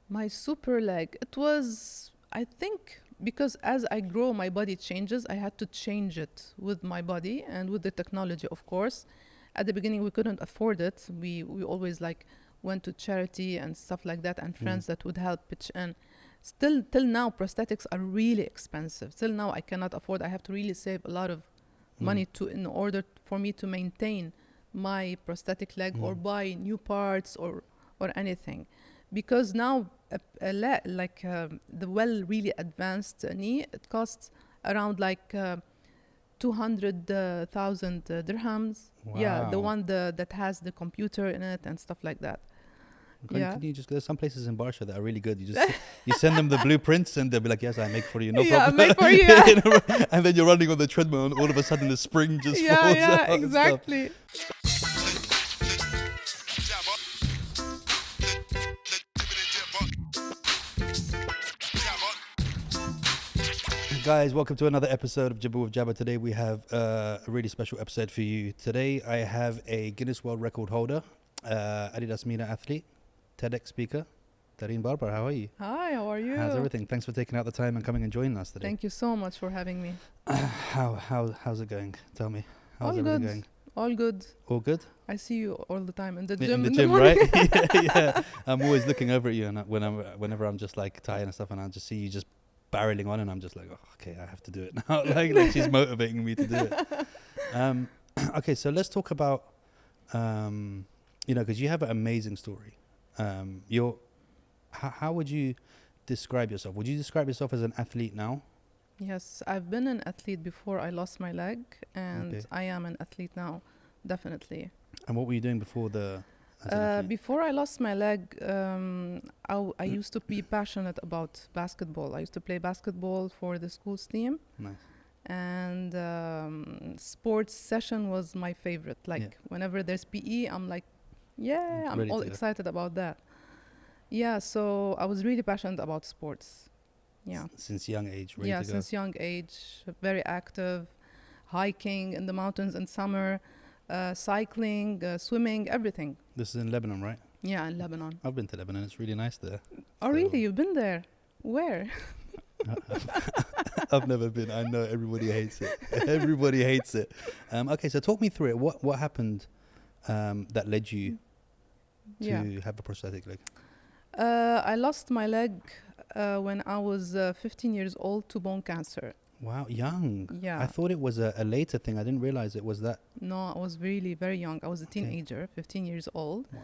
My super leg. It was, I think, because as I grow, my body changes. I had to change it with my body and with the technology, of course. At the beginning, we couldn't afford it. We always like went to charity and stuff like that, and friends that would help pitch in. Still, till now, prosthetics are really expensive. Till now, I cannot afford. I have to really save a lot of money to in order for me to maintain my prosthetic leg or buy new parts or anything, because now the really advanced knee, it costs around like 200,000 dirhams. Yeah, the Wow. one that has the computer in it and stuff like that. Can you just, there's some places in Barsha that are really good. You just you send them the blueprints and they'll be like, yes, I make for you, no Yeah, problem. make for you. Yeah, You know, and then you're running on the treadmill and all of a sudden the spring just falls out and stuff. exactly. Guys, welcome to another episode of Jibber with Jabber. Today we have a really special episode for you. Today I have a Guinness World Record holder, Adidas Mina athlete, TEDx speaker, Dareen Barbar. How are you? Hi, how are you? How's everything? Thanks for taking out the time and coming and joining us today. Thank you so much for having me. How's it going? Tell me. How's All everything good. going? All good. All good? I see you all the time in the In gym. the in gym, morning. right? Yeah. I'm always looking over at you, and whenever I'm just like tired and stuff, and I just see you just barreling on, and I'm just like, oh, okay, I have to do it now. like she's motivating me to do it. Okay, so let's talk about, because you have an amazing story. How would you describe yourself? Would you describe yourself as an athlete now? Yes, I've been an athlete before I lost my leg, and Okay. I am an athlete now, definitely. And what were you doing before as an athlete? Before I lost my leg, I used to be passionate about basketball. I used to play basketball for the school's team, Nice. and sports session was my favorite. Like whenever there's PE, I'm like, yeah, I'm Ready all to go. excited about that. Yeah, so I was really passionate about sports. Yeah. Since young age, ready Yeah, to go. since young age, very active, hiking in the mountains in summer, cycling, swimming, everything. This is in Lebanon, right? Yeah, in Lebanon. I've been to Lebanon. It's really nice there. Oh, So- really? You've been there? Where? I've never been. I know everybody hates it. Everybody hates it. Okay, so talk me through it. What happened that led you to have a prosthetic leg? I lost my leg when I was 15 years old to bone cancer. Wow, young. Yeah. I thought it was a later thing. I didn't realize it was that. No, I was really very young. I was a teenager, 15 years old. Wow.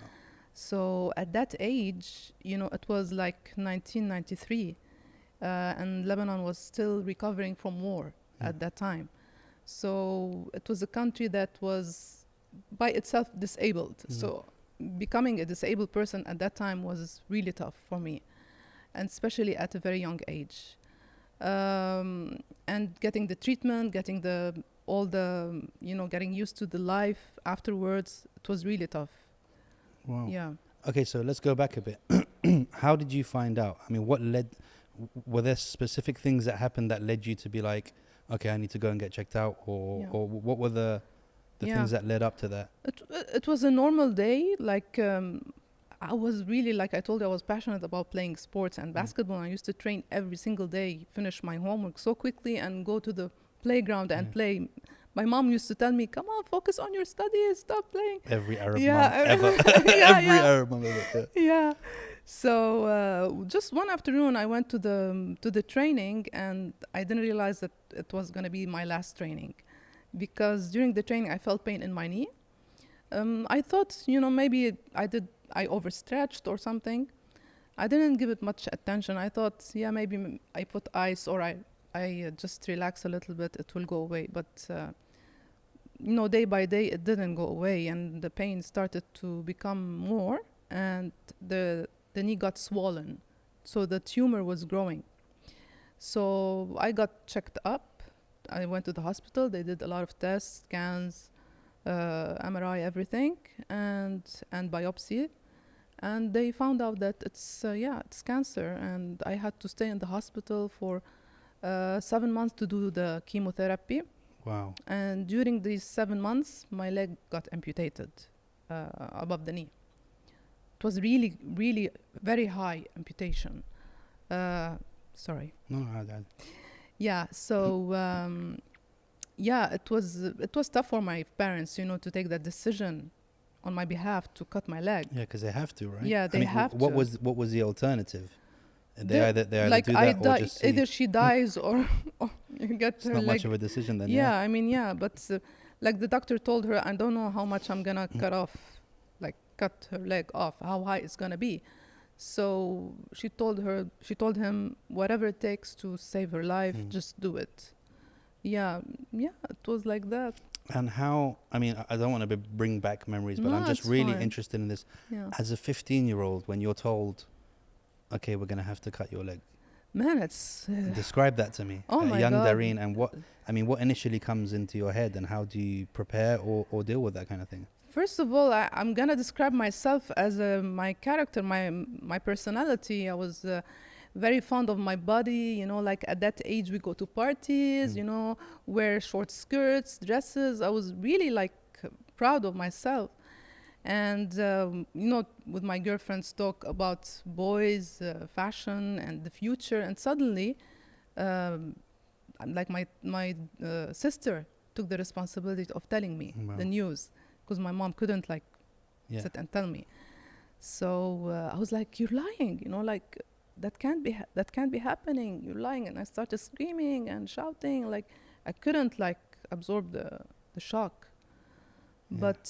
So at that age, it was like 1993, and Lebanon was still recovering from war at that time. So it was a country that was by itself disabled. So becoming a disabled person at that time was really tough for me, and especially at a very young age. And getting the treatment, getting getting used to the life afterwards, it was really tough. Wow. Yeah. Okay, so let's go back a bit. How did you find out? I mean, were there specific things that happened that led you to be like, okay, I need to go and get checked out, or what were the things that led up to that? It was a normal day. Like I was really, like I told you, I was passionate about playing sports and basketball. I used to train every single day, finish my homework so quickly and go to the playground and play. My mom used to tell me, come on, focus on your studies, stop playing. Every Arab Yeah, mom ever. yeah, Every Arab mom ever. Yeah. Yeah. So just one afternoon, I went to the training, and I didn't realize that it was going to be my last training, because during the training I felt pain in my knee. I thought, maybe I overstretched or something. I didn't give it much attention. I thought, maybe I put ice, or I just relax a little bit, it will go away. But day by day it didn't go away, and the pain started to become more, and the knee got swollen, so the tumor was growing. So I got checked up. I went to the hospital. They did a lot of tests, scans, MRI, everything, and biopsy, and they found out that it's cancer, and I had to stay in the hospital for 7 months to do the chemotherapy. Wow. And during these 7 months, my leg got amputated above the knee. it was really, really very high amputation. Sorry. No, Yeah. So it was tough for my parents, to take that decision on my behalf to cut my leg. yeah, because they have to, right? Yeah, they have what to. What was the alternative? They The- either like do that or just see. either she dies or you get It's her not leg. much of a decision then. Yeah, I mean, but like the doctor told her, I don't know how much I'm gonna cut her leg off, how high it's gonna be. So she told him, whatever it takes to save her life, just do it. Yeah, it was like that. And how? I mean, I don't want to bring back memories, but No, I'm just it's really fine. interested in this. Yeah, As a 15-year-old, when you're told, "Okay, we're gonna have to cut your leg," man, it's describe that to me. Oh my young God. Dareen, and what initially comes into your head, and how do you prepare or deal with that kind of thing? First of all, I'm gonna describe myself as my character, my personality. I was very fond of my body. Like at that age, we go to parties. Wear short skirts, dresses. I was really proud of myself, and with my girlfriends talk about boys, fashion, and the future. And suddenly, like my sister took the responsibility of telling me Wow. the news. Because my mom couldn't Yeah. sit and tell me. So I was like, "You're lying," that can't be happening. You're lying, and I started screaming and shouting. I couldn't absorb the shock. Yeah. But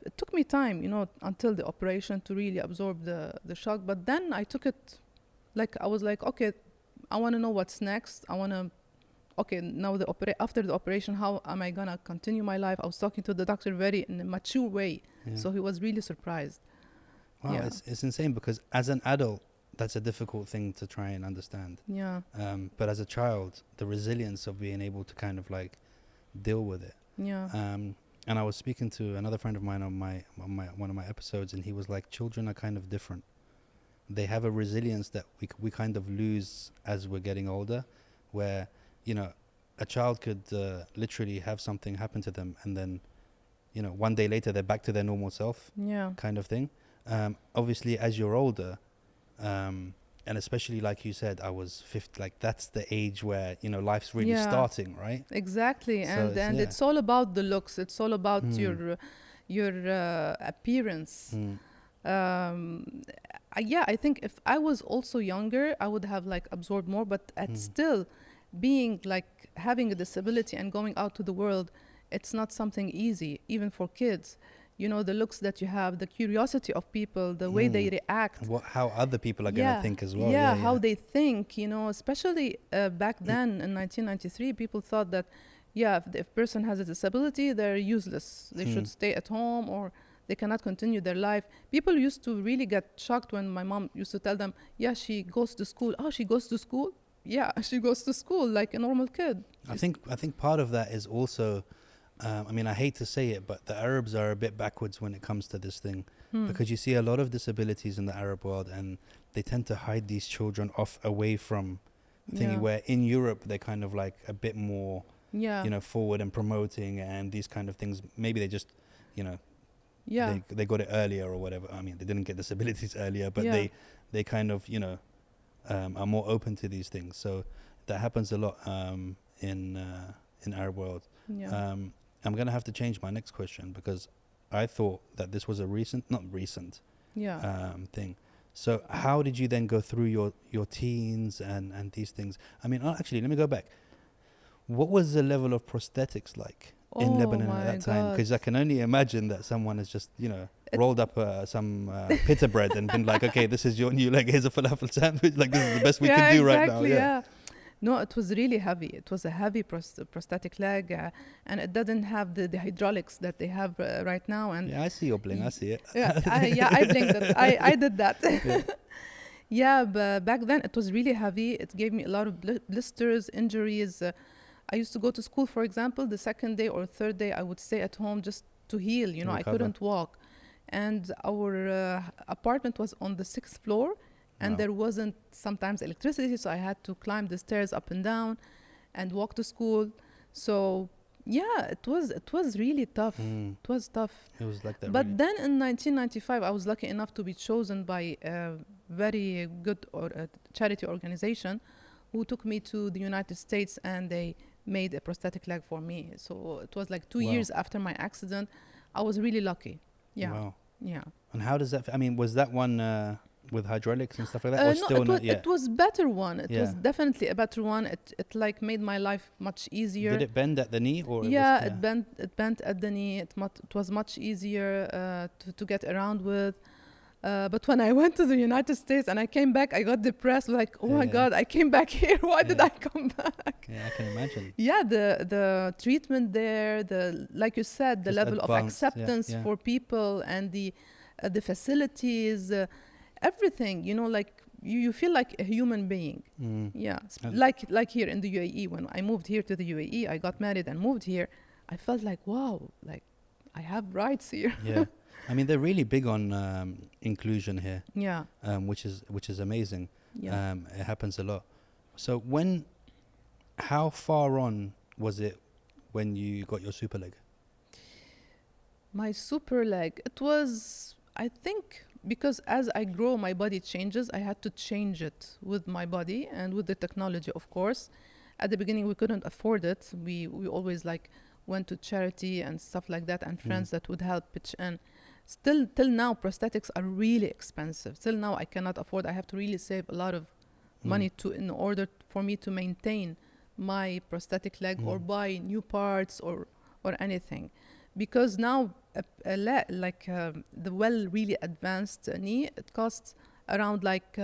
it took me time, until the operation to really absorb the shock. But then I took it, I was like, okay, I want to know what's next. I want to. Okay, now after the operation, how am I gonna continue my life? I was talking to the doctor very in a mature way, Yeah. so he was really surprised. Wow, Yeah. it's insane because as an adult, that's a difficult thing to try and understand. Yeah, But as a child, the resilience of being able to kind of deal with it. yeah, And I was speaking to another friend of mine on one of my episodes, and he was like, children are kind of different. They have a resilience that we kind of lose as we're getting older, where a child could literally have something happen to them, and then one day later they're back to their normal self, yeah, kind of thing. Obviously, as you're older, and especially like you said, I was 50. That's the age where life's really Yeah. starting, right? exactly. So And it's- it's all about the looks. It's all about your appearance. I think if I was also younger, I would have absorbed more. But still, being having a disability and going out to the world, it's not something easy, even for kids. The looks that you have, the curiosity of people, the way they react. How other people are going to think as well. Yeah, how they think, especially back then in 1993, people thought that, if a person has a disability, they're useless. They should stay at home or they cannot continue their life. People used to really get shocked when my mom used to tell them, she goes to school. Oh, she goes to school? Yeah, she goes to school like a normal kid. I think part of that is also, I hate to say it, but the Arabs are a bit backwards when it comes to this thing, because you see a lot of disabilities in the Arab world, and they tend to hide these children off away from thingy, where in Europe they're kind of a bit more, forward and promoting and these kind of things. Maybe they just, they got it earlier or whatever. They didn't get disabilities earlier, but they kind of, are more open to these things. So that happens a lot in Arab world. Yeah. I'm going to have to change my next question because I thought that this was not recent thing. So how did you then go through your teens and these things? Actually, let me go back. What was the level of prosthetics like in Lebanon at that time? Because I can only imagine that someone has just, rolled up some pita bread and been like, okay, this is your new leg. Here's a falafel sandwich. This is the best we can do right now. Yeah. No, it was really heavy. It was a heavy prosthetic leg, and it doesn't have the hydraulics that they have right now. And I see your bling. I see it. I blinked it. I did that. But back then it was really heavy. It gave me a lot of blisters, injuries. I used to go to school, for example, the second day or third day, I would stay at home just to heal. I couldn't walk. And our apartment was on the 6th floor. And there wasn't sometimes electricity, so I had to climb the stairs up and down and walk to school. So Yeah, it was really tough. It was tough. It was like that. But really. then in 1995, I was lucky enough to be chosen by a very good charity organization who took me to the United States, and they made a prosthetic leg for me. So it was like 2 years after my accident. I was really lucky. Yeah. Wow. Yeah. And how does that? I mean, was that one with hydraulics and stuff like that, or No, still not yet? it was better one. It Yeah. was definitely a better one. It like made my life much easier. Did it bend at the knee, or Yeah, it bent at the knee. It was much easier to get around with. But when I went to the United States and I came back, I got depressed. Like, oh my God, I came back here. Why did I come back? Yeah, I can imagine. Yeah, the treatment there, like you said, the Just level of advanced, acceptance for people, and the facilities, everything. You know, like you feel like a human being. Yeah, like here in the UAE. When I moved here to the UAE, I got married and moved here. I felt like, wow, like I have rights here. Yeah. I mean, they're really big on inclusion here. Yeah. Which is amazing. Yeah. It happens a lot. So how far on was it when you got your super leg? My super leg, it was, I think, because as I grow, my body changes. I had to change it with my body and with the technology, of course. At the beginning, we couldn't afford it. We always like went to charity and stuff like that, and friends that would help pitch in. Still, till now, prosthetics are really expensive. Till now, I cannot afford. I have to really save a lot of money in order for me to maintain my prosthetic leg or buy new parts or anything. Because now, the really advanced knee, it costs around like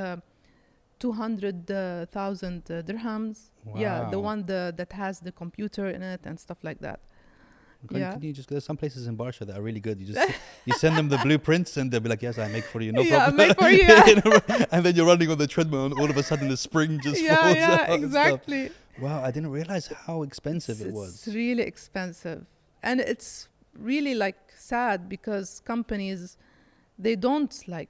200,000 dirhams. Wow. Yeah, the one that has the computer in it and stuff like that. Can you just, there's some places in Barsha that are really good. You just you send them the blueprints and they'll be like, yes, I make for you, no problem. Yeah, make for you. Yeah. And then you're running on the treadmill and all of a sudden the spring just falls out. Yeah, exactly. Wow, I didn't realize how expensive it was. It's really expensive. And it's really like sad because companies, they don't like,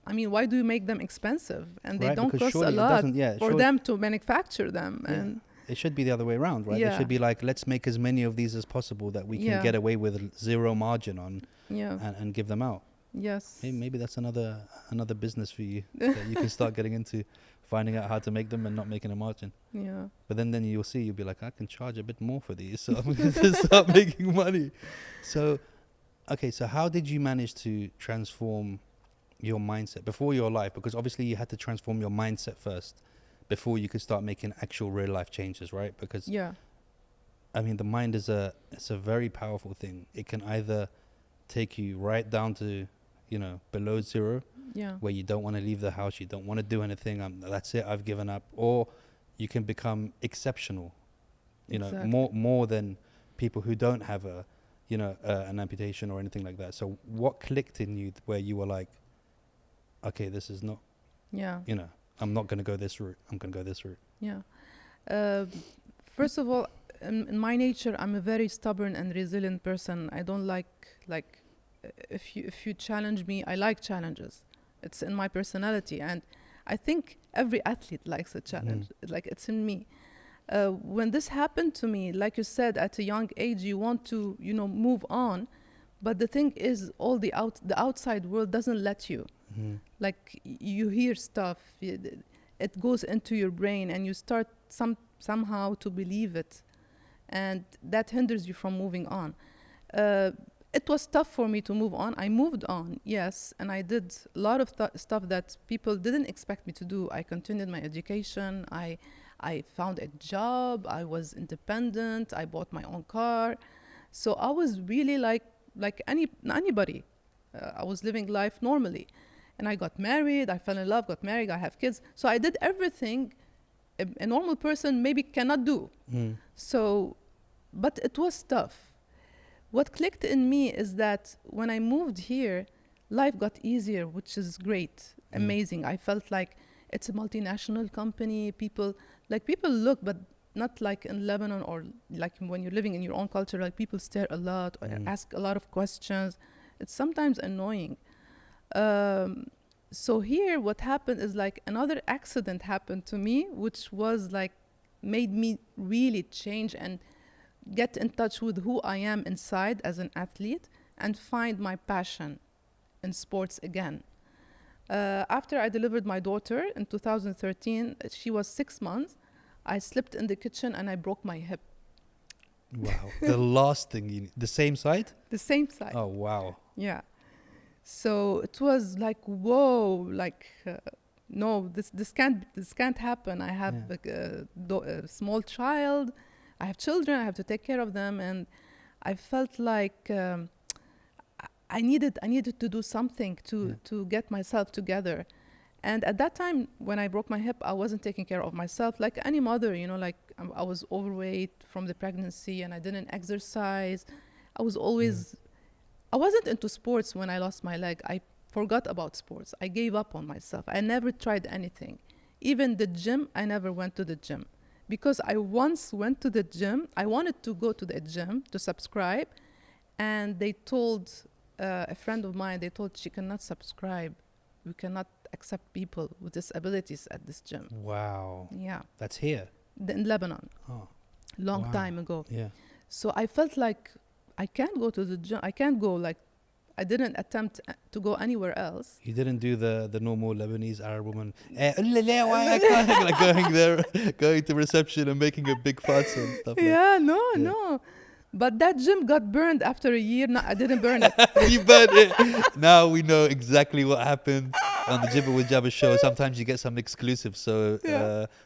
I mean, why do you make them expensive? And they don't cost a lot for them to manufacture them. Yeah. And it should be the other way around, right? Yeah. It should be like, let's make as many of these as possible that we can get away with zero margin on and give them out. Yes. Maybe that's another business for you that you can start getting into, finding out how to make them and not making a margin. Yeah. But then you'll see, you'll be like, I can charge a bit more for these, so I'm going to start making money. So, okay, so how did you manage to transform your mindset before your life? Because obviously you had to transform your mindset first before you could start making actual real life changes, right? Because I mean, the mind it's a very powerful thing. It can either take you right down to, below zero, where you don't want to leave the house, you don't want to do anything. That's it, I've given up. Or you can become exceptional, more than people who don't have an amputation or anything like that. So what clicked in you where you were like, okay, this is not, I'm not going to go this route. I'm going to go this route. Yeah. First of all, in my nature, I'm a very stubborn and resilient person. I don't like if you challenge me, I like challenges. It's in my personality, and I think every athlete likes a challenge. Like, it's in me. When this happened to me, like you said, at a young age, you want to move on, but the thing is, all the outside world doesn't let you. Like, you hear stuff, it goes into your brain, and you start somehow to believe it, and that hinders you from moving on. It was tough for me to move on. I moved on, yes, and I did a lot of stuff that people didn't expect me to do. I continued my education. I found a job. I was independent. I bought my own car. So I was really like anybody. I was living life normally. And I got married, I fell in love, got married, I have kids. So I did everything a normal person maybe cannot do. So, but it was tough. What clicked in me is that when I moved here, life got easier, which is great, amazing. I felt like it's a multinational company. People look, but not like in Lebanon or like when you're living in your own culture, like people stare a lot or ask a lot of questions. It's sometimes annoying. So here what happened is like another accident happened to me, which was like made me really change and get in touch with who I am inside as an athlete and find my passion in sports again. After I delivered my daughter in 2013, she was 6 months. I slipped in the kitchen and I broke my hip. Wow. The last thing you need. The same side? The same side. Oh, wow. Yeah. So it was like, whoa, like, no, this can't happen. I have a small child. I have children. I have to take care of them. And I felt like I needed to do something to get myself together. And at that time, when I broke my hip, I wasn't taking care of myself like any mother, you know, like I was overweight from the pregnancy and I didn't exercise. I was always, I wasn't into sports when I lost my leg. I forgot about sports. I gave up on myself. I never tried anything. Even the gym, I never went to the gym. Because I once went to the gym, I wanted to go to the gym to subscribe. And they told a friend of mine, they told she cannot subscribe. We cannot accept people with disabilities at this gym. Wow. Yeah. That's here? In Lebanon. Oh. Long time ago. Yeah. So I felt like I can't go to the gym. I can't go, like, I didn't attempt to go anywhere else. You didn't do the normal Lebanese Arab woman, like going there, going to reception and making a big fuss and stuff. Yeah, no. But that gym got burned after a year. No, I didn't burn it. You burned it. Now we know exactly what happened on the Jibber with Jabber show. Sometimes you get some exclusives, so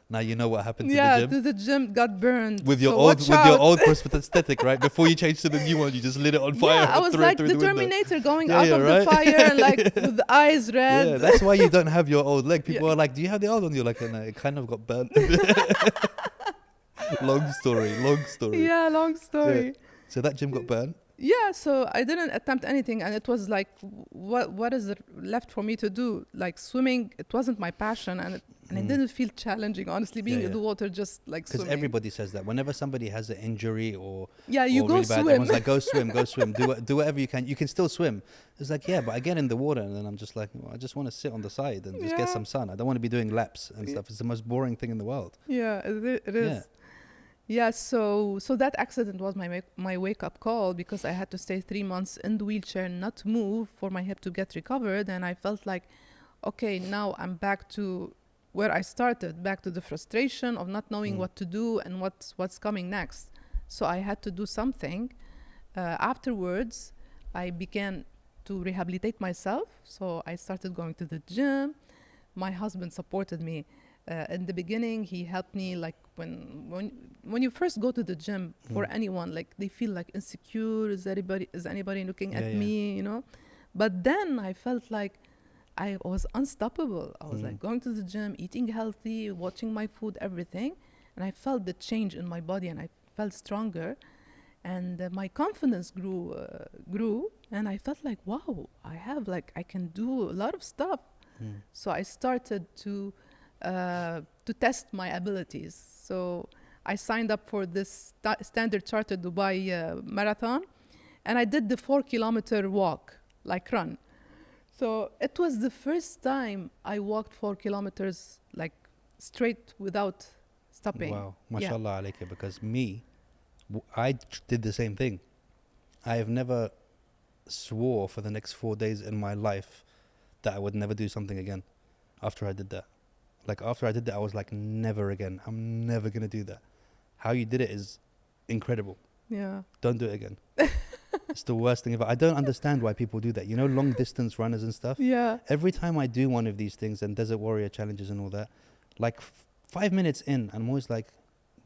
now you know what happened to the gym. The gym got burned. With your old prosthetic, right? Before you changed to the new one, you just lit it on fire. Yeah, I was like the Terminator going out of the fire and like with the eyes red. Yeah, that's why you don't have your old leg. People are like, "Do you have the old one?" You're like, "No, it kind of got burnt." Long story. Yeah, long story. Yeah. So that gym got burned? Yeah, so I didn't attempt anything. And it was like, what is it left for me to do? Like swimming, it wasn't my passion. And it didn't feel challenging, honestly, being in the water, just like swimming. Because everybody says that. Whenever somebody has an injury or you go really swim. Bad, everyone's like, go swim. Do whatever you can. You can still swim. It's like, yeah, but I get in the water and then I'm just like, well, I just want to sit on the side and just get some sun. I don't want to be doing laps and stuff. It's the most boring thing in the world. Yeah, it is. Yeah, so that accident was my wake-up call, because I had to stay 3 months in the wheelchair, not move, for my hip to get recovered. And I felt like, okay, now I'm back to where I started, back to the frustration of not knowing what to do and what's coming next. So I had to do something. Afterwards, I began to rehabilitate myself. So I started going to the gym. My husband supported me. In the beginning, he helped me, like when you first go to the gym, for anyone, like they feel like insecure. Is anybody looking at me, you know? But then I felt like I was unstoppable. I was like going to the gym, eating healthy, watching my food, everything. And I felt the change in my body and I felt stronger. And my confidence grew. And I felt like, wow, I can do a lot of stuff. So I started to test my abilities. So I signed up for this Standard Chartered Dubai marathon, and I did the 4-kilometer walk, like run. So it was the first time I walked 4 kilometers like straight without stopping. Wow, mashallah alayka, because I did the same thing. I have never swore for the next 4 days in my life that I would never do something again after I did that. Like after I did that, I was like, never again. I'm never going to do that. How you did it is incredible. Yeah. Don't do it again. It's the worst thing ever. I don't understand why people do that. You know, long distance runners and stuff. Yeah. Every time I do one of these things and Desert Warrior challenges and all that, like 5 minutes in, I'm always like,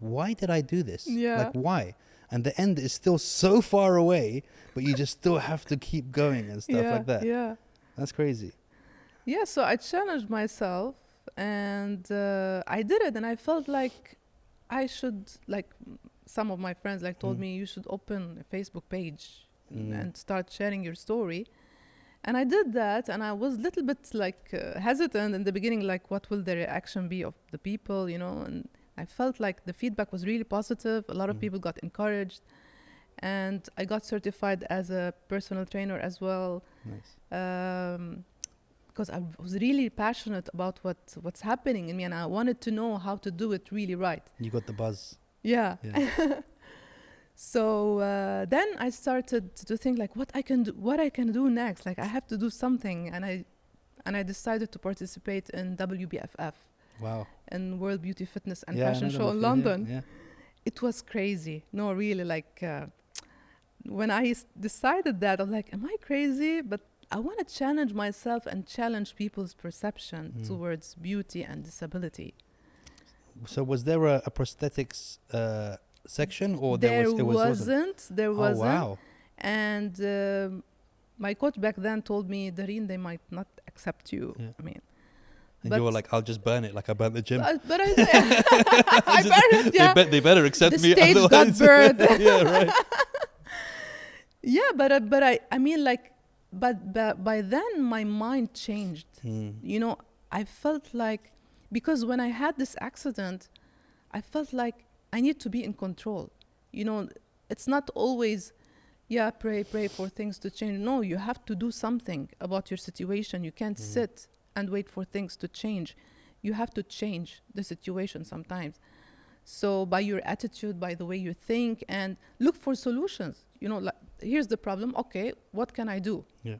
why did I do this? Yeah. Like, why? And the end is still so far away, but you just still have to keep going and stuff like that. Yeah. That's crazy. Yeah, so I challenged myself. And I did it, and I felt like I should, like some of my friends like told me, you should open a Facebook page and start sharing your story. And I did that, and I was a little bit like hesitant in the beginning, like what will the reaction be of the people, you know? And I felt like the feedback was really positive. A lot of people got encouraged, and I got certified as a personal trainer as well. Nice. Because I was really passionate about what's happening in me, and I wanted to know how to do it really right. You got the buzz. Yeah. So then I started to think like what I can do next. Like I have to do something, and I decided to participate in WBFF, Wow. in World Beauty Fitness and Yeah, I Fashion know Show them, in yeah, London. Yeah. It was crazy. No, really, like when I decided that, I was like, am I crazy? But I want to challenge myself and challenge people's perception towards beauty and disability. So was there a prosthetics section, or There it wasn't? There wasn't. Oh, wow. And my coach back then told me, Dareen, they might not accept you. Yeah. I mean, And you were like, I'll just burn it like I burnt the gym. but I burned it, yeah. They better accept The me. stage got Otherwise, burned. yeah, right. Yeah, I mean, like, but by then my mind changed. You know, I felt like, because when I had this accident, I felt like I need to be in control. You know, it's not always, yeah, pray for things to change. No, you have to do something about your situation. You can't sit and wait for things to change. You have to change the situation sometimes. So by your attitude, by the way you think, and look for solutions. You know, like, here's the problem. Okay, what can I do? Yeah.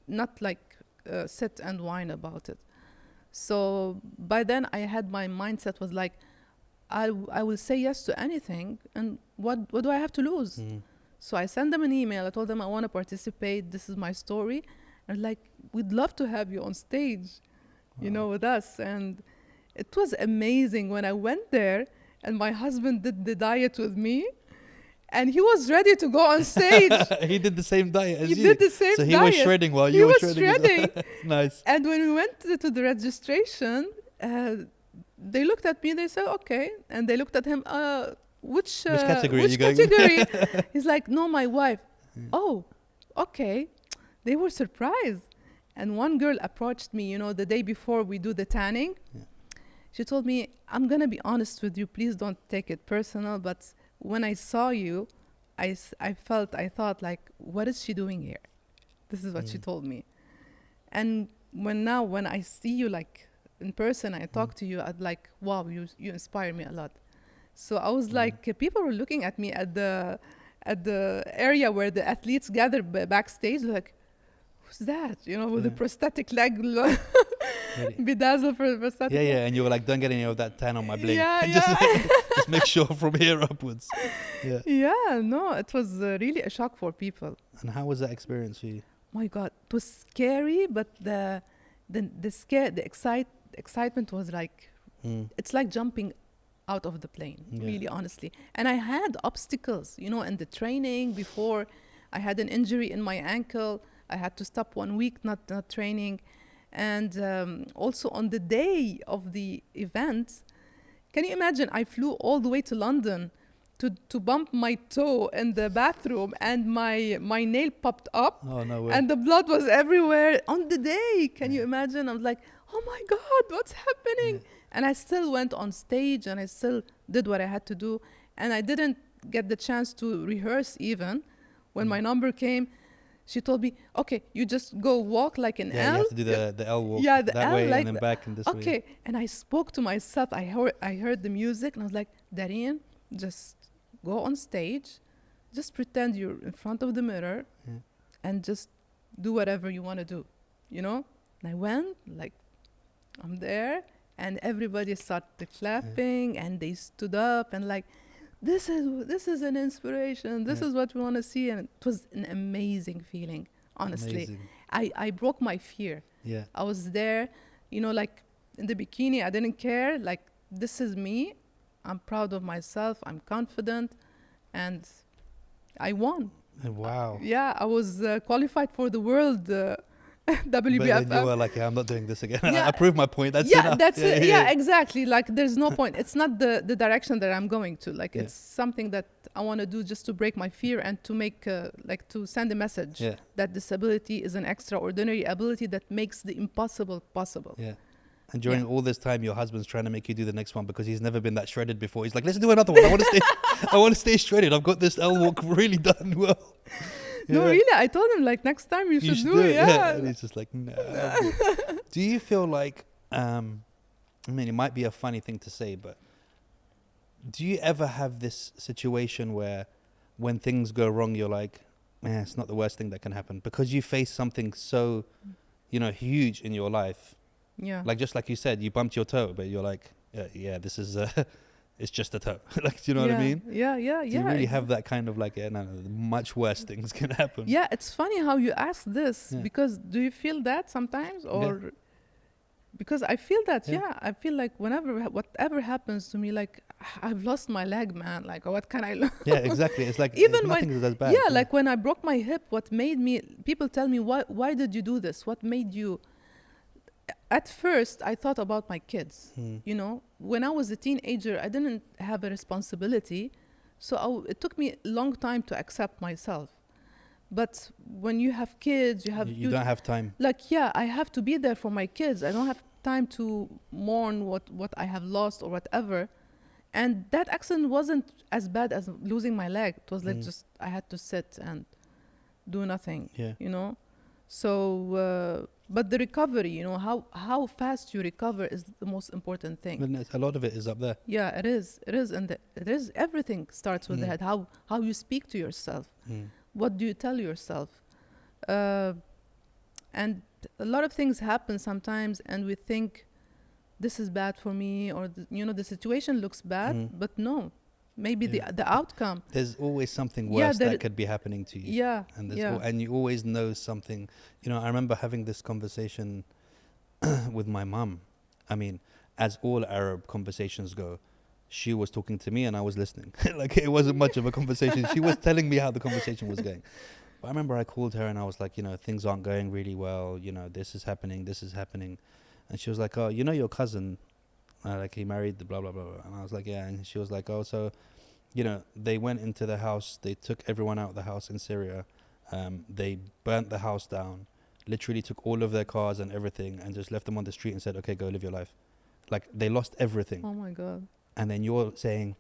Not like sit and whine about it. So by then I had my mindset was like, I will say yes to anything, and what do I have to lose? So I sent them an email. I told them I want to participate. This is my story. And like, we'd love to have you on stage, you know, with us. And it was amazing when I went there, and my husband did the diet with me, and he was ready to go on stage. He did the same diet as you. He did the same so diet. he was shredding while you were shredding. Nice. And when we went to the registration, they looked at me, they said, okay. And they looked at him, which category are you going? category? He's like, no, my wife. Oh, okay. They were surprised. And one girl approached me, you know, the day before we do the tanning. Yeah. She told me, I'm going to be honest with you. Please don't take it personal. But when I saw you, I thought like, what is she doing here? This is what she told me. And when I see you like in person, I talk to you, I'd like, wow, you inspire me a lot. So I was like, people were looking at me at the area where the athletes gather backstage, like, who's that? You know, with the prosthetic leg, bedazzle for the prosthetic. Yeah, yeah. And you were like, don't get any of that tan on my bling. Yeah, just make sure from here upwards. Yeah. Yeah, no, it was really a shock for people. And how was that experience for you? My God, it was scary, but the excitement was like, it's like jumping out of the plane, really, honestly. And I had obstacles, you know, in the training before. I had an injury in my ankle. I had to stop 1 week, not training. And also on the day of the event, can you imagine, I flew all the way to London to bump my toe in the bathroom, and my nail popped up. Oh, no way. And the blood was everywhere on the day. Can you imagine? I was like, oh my God, what's happening? Yeah. And I still went on stage, and I still did what I had to do. And I didn't get the chance to rehearse even. When my number came, she told me, okay, you just go walk like an L. You have to do the L walk the that L, way, like and then back and this way. Okay, and I spoke to myself. I heard the music, and I was like, Dareen, just go on stage, just pretend you're in front of the mirror, and just do whatever you want to do, you know? And I went, like, I'm there, and everybody started clapping, and they stood up, and like, this is an inspiration. This is what we want to see. And it was an amazing feeling, honestly. Amazing. I broke my fear. Yeah. I was there, you know, like in the bikini, I didn't care. Like, this is me. I'm proud of myself. I'm confident. And I won. Wow. Yeah, I was qualified for the world WBFF. But then you were like, I'm not doing this again. Yeah. I proved my point. That's yeah, enough. that's it. Yeah, exactly. Like, there's no point. It's not the direction that I'm going to. Like, it's something that I want to do just to break my fear and to make, like, to send a message that disability is an extraordinary ability that makes the impossible possible. Yeah. And during all this time, your husband's trying to make you do the next one because he's never been that shredded before. He's like, let's do another one. I want to stay. I want to stay shredded. I've got this L walk really done well. No, really, I told him, like, next time you should do it. Yeah. And he's just like, no. Do you feel like, I mean, it might be a funny thing to say, but do you ever have this situation where, when things go wrong, you're like, man, it's not the worst thing that can happen, because you face something so, huge in your life. Yeah. Like, just like you said, you bumped your toe, but you're like, this is, it's just a toe. Like, do you know what I mean? Yeah. Do you really have that kind of like, no, much worse things can happen? Yeah, it's funny how you ask this, Yeah. because do you feel that sometimes, or because I feel that, I feel like whatever happens to me, like I've lost my leg, man. Like, what can I learn? Yeah, exactly. It's like Even nothing is as bad. Yeah, like when I broke my hip, what made me, people tell me, why did you do this? What made you? At first, I thought about my kids. When I was a teenager, I didn't have a responsibility. So it took me a long time to accept myself. But when you have kids, you don't have time. Like, I have to be there for my kids. I don't have time to mourn what I have lost or whatever. And that accident wasn't as bad as losing my leg. It was like just I had to sit and do nothing. Yeah. So, but the recovery, how fast you recover is the most important thing. And a lot of it is up there. Yeah, it is. It is, and it is. Everything starts with the head. How you speak to yourself. What do you tell yourself? And a lot of things happen sometimes, and we think this is bad for me, or the situation looks bad, but no. Maybe the outcome. There's always something worse that could be happening to you. Yeah. And you always know something. I remember having this conversation with my mum. I mean, as all Arab conversations go, she was talking to me and I was listening. Like, it wasn't much of a conversation. She was telling me how the conversation was going. But I remember I called her and I was like, things aren't going really well. This is happening. And she was like, oh, your cousin, like he married the blah, blah, blah, blah. And I was like, yeah. And she was like, oh, so, they went into the house. They took everyone out of the house in Syria. They burnt the house down, literally took all of their cars and everything and just left them on the street and said, okay, go live your life. Like, they lost everything. Oh, my God. And then you're saying,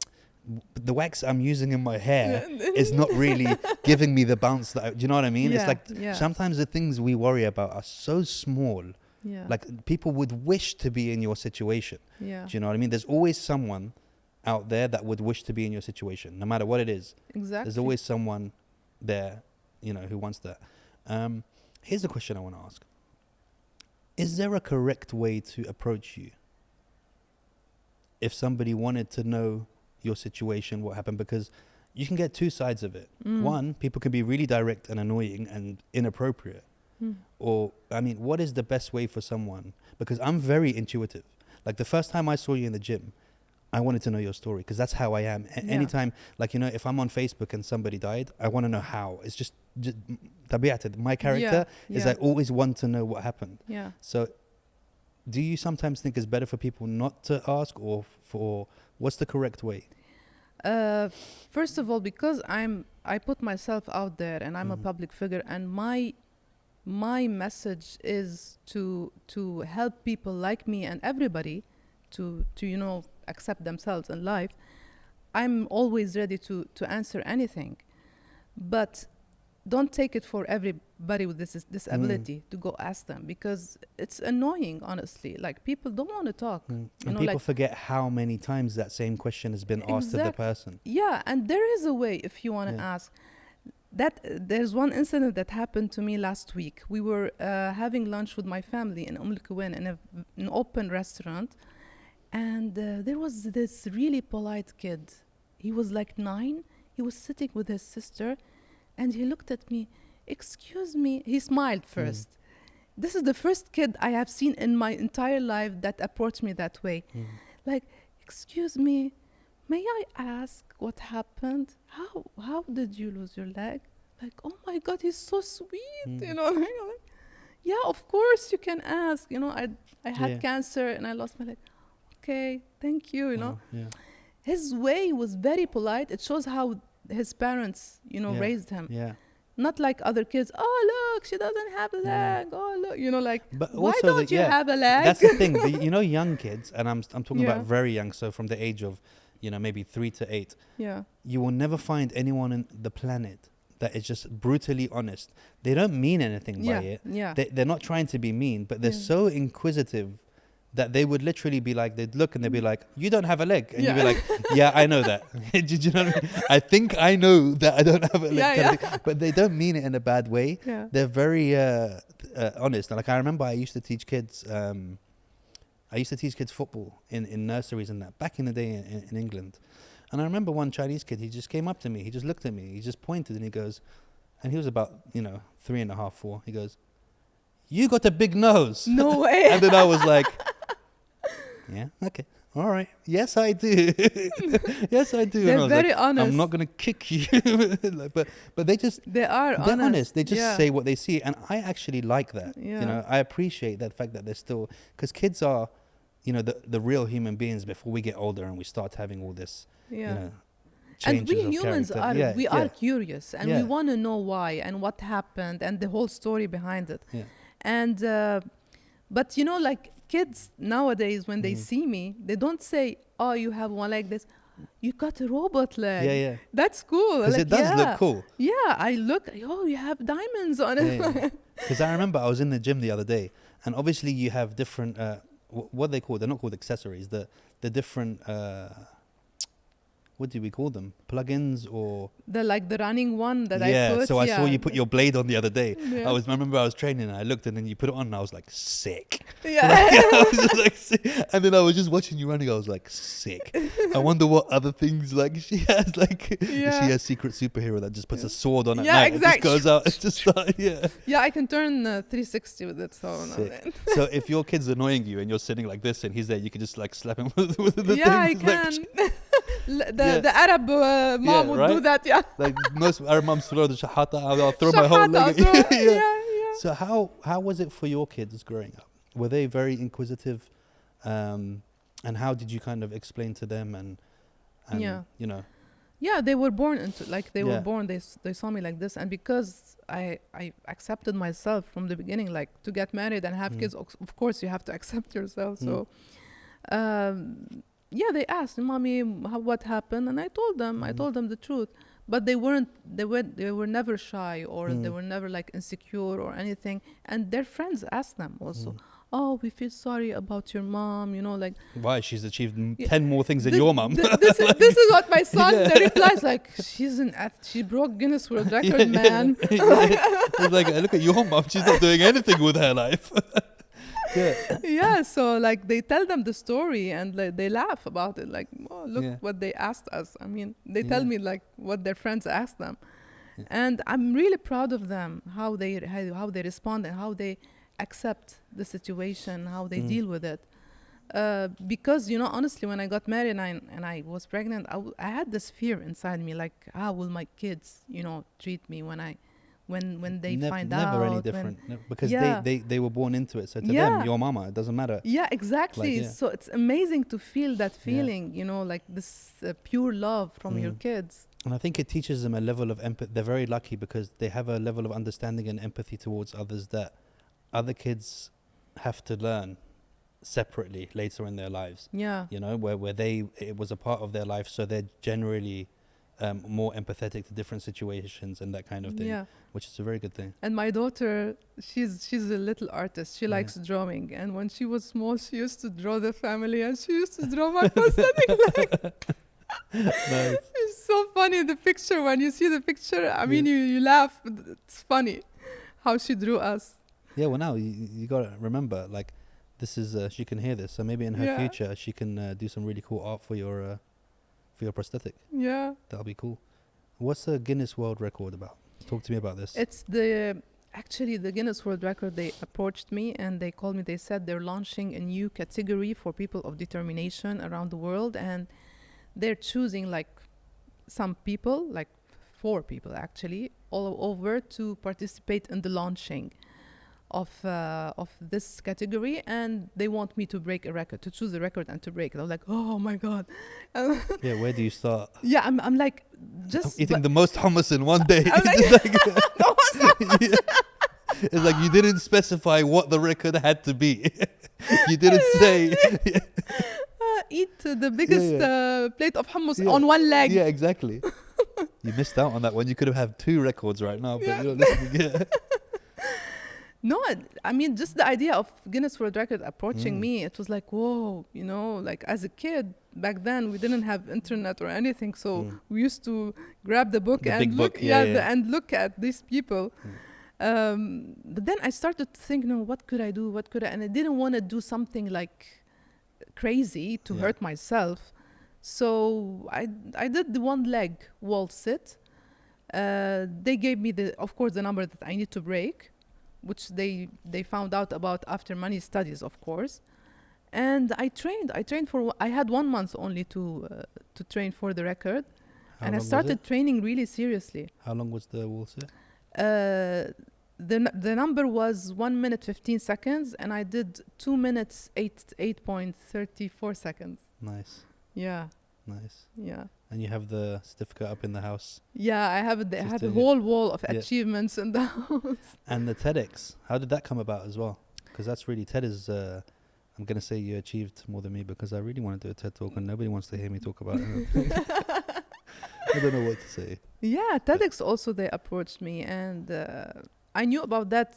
the wax I'm using in my hair is not really giving me the bounce that do you know what I mean? It's like sometimes the things we worry about are so small. Yeah. Like, people would wish to be in your situation. Yeah. Do you know what I mean? There's always someone out there that would wish to be in your situation, no matter what it is. Exactly. There's always someone there, who wants that. Here's the question I want to ask. Is there a correct way to approach you if somebody wanted to know your situation, what happened? Because you can get two sides of it. One, people can be really direct and annoying and inappropriate. Or, I mean, what is the best way for someone? Because I'm very intuitive. Like, the first time I saw you in the gym, I wanted to know your story, because that's how I am. Anytime, like, if I'm on Facebook and somebody died, I want to know how. It's just tabi'at. My character is I always want to know what happened. Yeah. So do you sometimes think it's better for people not to ask, or for what's the correct way? First of all, because I put myself out there and I'm a public figure, and my message is to help people like me and everybody to accept themselves in life. I'm always ready to answer anything, but don't take it for everybody with this disability to go ask them, because it's annoying, honestly. Like, people don't want to talk. And people forget how many times that same question has been asked of the person. Yeah, and there is a way if you want to ask. There's one incident that happened to me last week. We were having lunch with my family in Al-Kuwain in an open restaurant, and there was this really polite kid. He was like 9. He was sitting with his sister, and he looked at me. Excuse me. He smiled first. This is the first kid I have seen in my entire life that approached me that way. Like, excuse me, may I ask what happened? How did you lose your leg? Like, oh my God, he's so sweet. Like, yeah, of course you can ask. I had cancer and I lost my leg. Okay, thank you. His way was very polite. It shows how his parents, raised him. Yeah. Not like other kids. Oh, look, she doesn't have a leg. Oh, look, like, but why don't you have a leg? That's the thing. Young kids, and I'm talking about very young, so from the age of, maybe 3 to 8. Yeah. You will never find anyone on the planet that is just brutally honest. They don't mean anything by it. Yeah. They're not trying to be mean, but they're so inquisitive that they would literally be like, they'd look and they'd be like, you don't have a leg. And you'd be like, yeah, I know that. Did you know what I mean? I think I know that I don't have a leg. Yeah, But they don't mean it in a bad way. Yeah. They're very honest. Like I remember I used to teach kids football in nurseries and that back in the day in England. And I remember one Chinese kid, he just came up to me. He just looked at me. He just pointed and he goes, and he was about, 3.5, 4. He goes, you got a big nose. No way. And then I was like, yeah, okay. All right. Yes, I do. Yes, I do. They're and I was very like, honest. I'm not going to kick you. but they're honest. They just say what they see. And I actually like that. Yeah. I appreciate that fact that they're still, because kids are, the real human beings before we get older and we start having all this, And changes we of humans character. are curious and Yeah. we want to know why and what happened and the whole story behind it. Yeah. And but like kids nowadays, when they see me, they don't say, oh, you have one like this, you got a robot leg. Yeah. That's cool. Because it does look cool. Yeah, I look, oh, you have diamonds on it. Because I remember I was in the gym the other day, and obviously you have different, what are they called? They're not called accessories. The different, what do we call them? Plugins or? The running one that I put. So I saw you put your blade on the other day. Yeah. I remember I was training and I looked and then you put it on and I was like, sick. Yeah. I was just like, sick. And then I was just watching you running. I was like, sick. I wonder what other things she has. She has secret superhero that just puts a sword on at night. Exactly. It just goes out. It's just Yeah, I can turn 360 with it. So sick. So if your kid's annoying you and you're sitting like this and he's there, you can just slap him with the thing. Yeah, I can. The Arab mom would do that. Yeah. Like most Arab moms throw the shahata. I'll throw my whole leg. Yeah. So how was it for your kids growing up? Were they very inquisitive? And how did you kind of explain to them and Yeah, they were born into were born. They saw me like this, and because I accepted myself from the beginning, to get married and have kids. Of course, you have to accept yourself. So, they asked, "Mommy, what happened?" And I told them the truth. But they were never shy or they were never insecure or anything. And their friends asked them also, oh, we feel sorry about your mom, why? She's achieved 10 more things than your mom. This is what my son replies, she broke Guinness World Record, man. It's like, look at your mom, she's not doing anything with her life. So they tell them the story and they laugh about it, oh, look what they asked us. I mean, they tell me what their friends asked them, and I'm really proud of them, how they respond and how they accept the situation, how they deal with it. Because honestly, when I got married and I was pregnant, I had this fear inside me, how will my kids treat me when they find out. Never any different, because they were born into it. So to them, your mama, it doesn't matter. Yeah, exactly. So it's amazing to feel that feeling, this pure love from your kids. And I think it teaches them a level of empathy. They're very lucky because they have a level of understanding and empathy towards others that other kids have to learn separately later in their lives. Yeah. Where it was a part of their life, so they're generally more empathetic to different situations and that kind of thing, which is a very good thing. And my daughter, she's a little artist. She likes drawing, and when she was small, she used to draw the family, and she used to draw my prosthetic leg. Nice. It's so funny, the picture. When you see the picture, I mean, you laugh, but it's funny how she drew us. Yeah, well, now you gotta remember, this is she can hear this, so maybe in her future she can do some really cool art for your prosthetic. Yeah, that'll be cool. What's the Guinness World Record about? Talk to me about this. It's actually the Guinness World Record. They approached me and they called me. They said they're launching a new category for people of determination around the world, and they're choosing some people, 4 people actually, all over to participate in the launching of this category, and they want me to break a record, to choose a record and to break it. I was like, oh my god. Where do you start? Yeah, I'm just eating the most hummus in one day. It's like you didn't specify what the record had to be. You didn't say eat the biggest plate of hummus on one leg. Yeah, exactly. You missed out on that one. You could have had 2 records right now, but you're listening. No, I mean, just the idea of Guinness World Record approaching Mm. me, it was like, whoa, like as a kid back then, we didn't have internet or anything, so Mm. we used to grab the book The and big look, book, yeah, yeah. and look at these people. Mm. But then I started to think, no, what could I do? What could I? And I didn't want to do something like crazy to Yeah. hurt myself. So I did the one leg wall sit. They gave me of course, the number that I need to break, which they found out about after many studies, of course. And I trained for. I had 1 month only to train for the record, How and I long was started it? training really seriously. How long was the wall sit? The number was 1 minute 15 seconds, and I did 2 minutes 8.34 seconds. Nice, Yeah, nice. yeah. And you have the certificate up in the house. Yeah, I have I Just have a doing it. whole wall of Yeah. achievements in the house. And the TEDx, how did that come about as well? Because that's really, TED is, I'm going to say you achieved more than me, because I really want to do a TED talk and nobody wants to hear me talk about it. I don't know what to say. Yeah, TEDx also they approached me, and I knew about that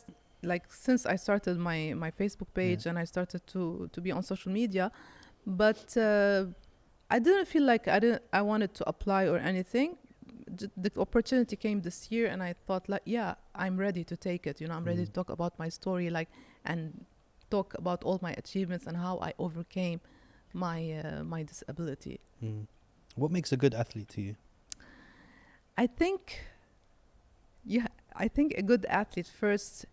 like since I started my Facebook page, Yeah. and I started to be on social media, but I didn't feel like I wanted to apply or anything. The opportunity came this year, and I thought like, yeah, I'm ready to take it. I'm ready to talk about my story, like, and talk about all my achievements and how I overcame my disability. Mm. What makes a good athlete to you? I think, I think a good athlete first,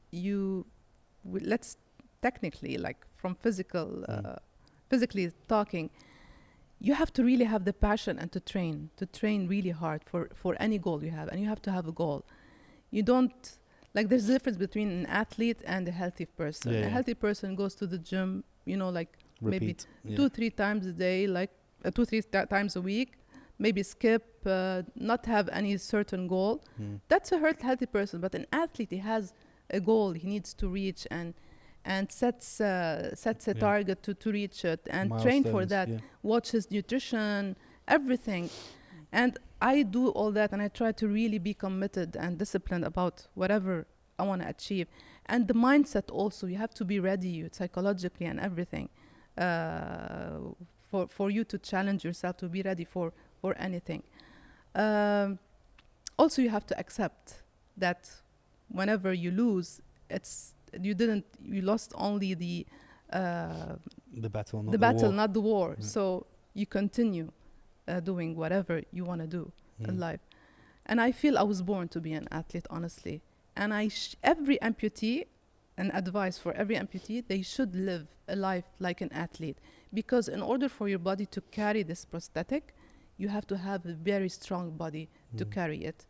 let's technically, like from physically talking, you have to really have the passion and to train really hard for any goal you have, and you have to have a goal. You don't, like, there's a difference between an athlete and a healthy person. Yeah, A yeah. healthy person goes to the gym, like maybe Repeat. Yeah. 2-3 times a day, like 2-3 times a week, maybe skip, not have any certain goal. Mm. That's a healthy person. But an athlete, he has a goal he needs to reach, and sets a Yeah. target to reach it, and train for Milestones, that. yeah. Watch his nutrition, everything. And I do all that, and I try to really be committed and disciplined about whatever I want to achieve. And the mindset also, you have to be ready psychologically and everything, for you to challenge yourself, to be ready for anything. Also, you have to accept that whenever you lose, you lost only the battle, not the the battle, war. not the war. Yeah. So you continue doing whatever you want to do in life. And I feel I was born to be an athlete, honestly. And every amputee, an advice for every amputee, they should live a life like an athlete. Because in order for your body to carry this prosthetic, you have to have a very strong body to carry it.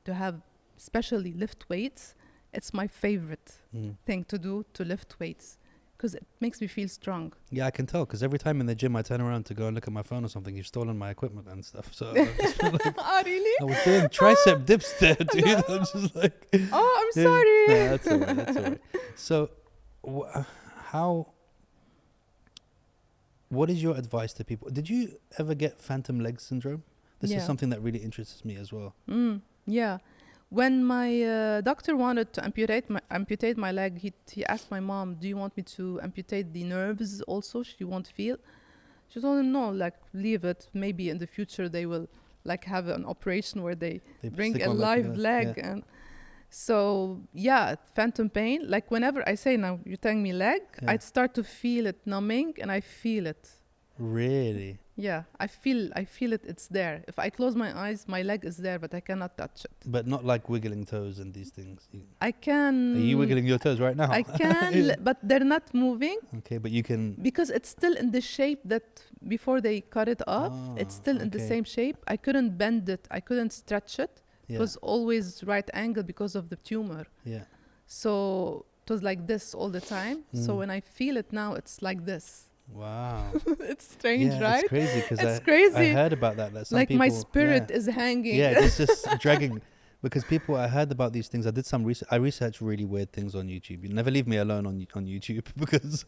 To have, especially lift weights, it's my favorite thing to do, to lift weights, because it makes me feel strong. Yeah, I can tell, because every time in the gym I turn around to go and look at my phone or something, you've stolen my equipment and stuff. So I've just been like, Oh, really? I was doing tricep dips there, dude. I'm just like, Oh, I'm yeah. sorry. No, that's all right. That's all right. So, what is your advice to people? Did you ever get phantom leg syndrome? This is Yeah. something that really interests me as well. Yeah. When my doctor wanted to amputate my leg, he asked my mom, "Do you want me to amputate the nerves also? She won't feel." She told him, "No, like leave it. Maybe in the future they will like have an operation where they bring stick a one leg live in leg." yeah. And so yeah, phantom pain. Like whenever I say, "Now you're telling me leg," Yeah. I'd start to feel it numbing, and I feel it. Really? Yeah, I feel it. It's there. If I close my eyes, my leg is there, but I cannot touch it. But not like wiggling toes and these things. I can. Are you wiggling your toes right now? I can, but they're not moving Okay, but you can. because it's still in the shape that before they cut it off. It's still in the okay. same shape. I couldn't bend it. I couldn't stretch it. Yeah. It was always right angle because of the tumor. Yeah. So it was like this all the time. So when I feel it now, it's like this. Wow. It's strange, Yeah, right? it's crazy because It's crazy. I heard about that. That some Like people, my spirit yeah. is hanging. Yeah, it's just dragging. Because I heard about these things. I did some research. I researched really weird things on YouTube. You never leave me alone on YouTube because,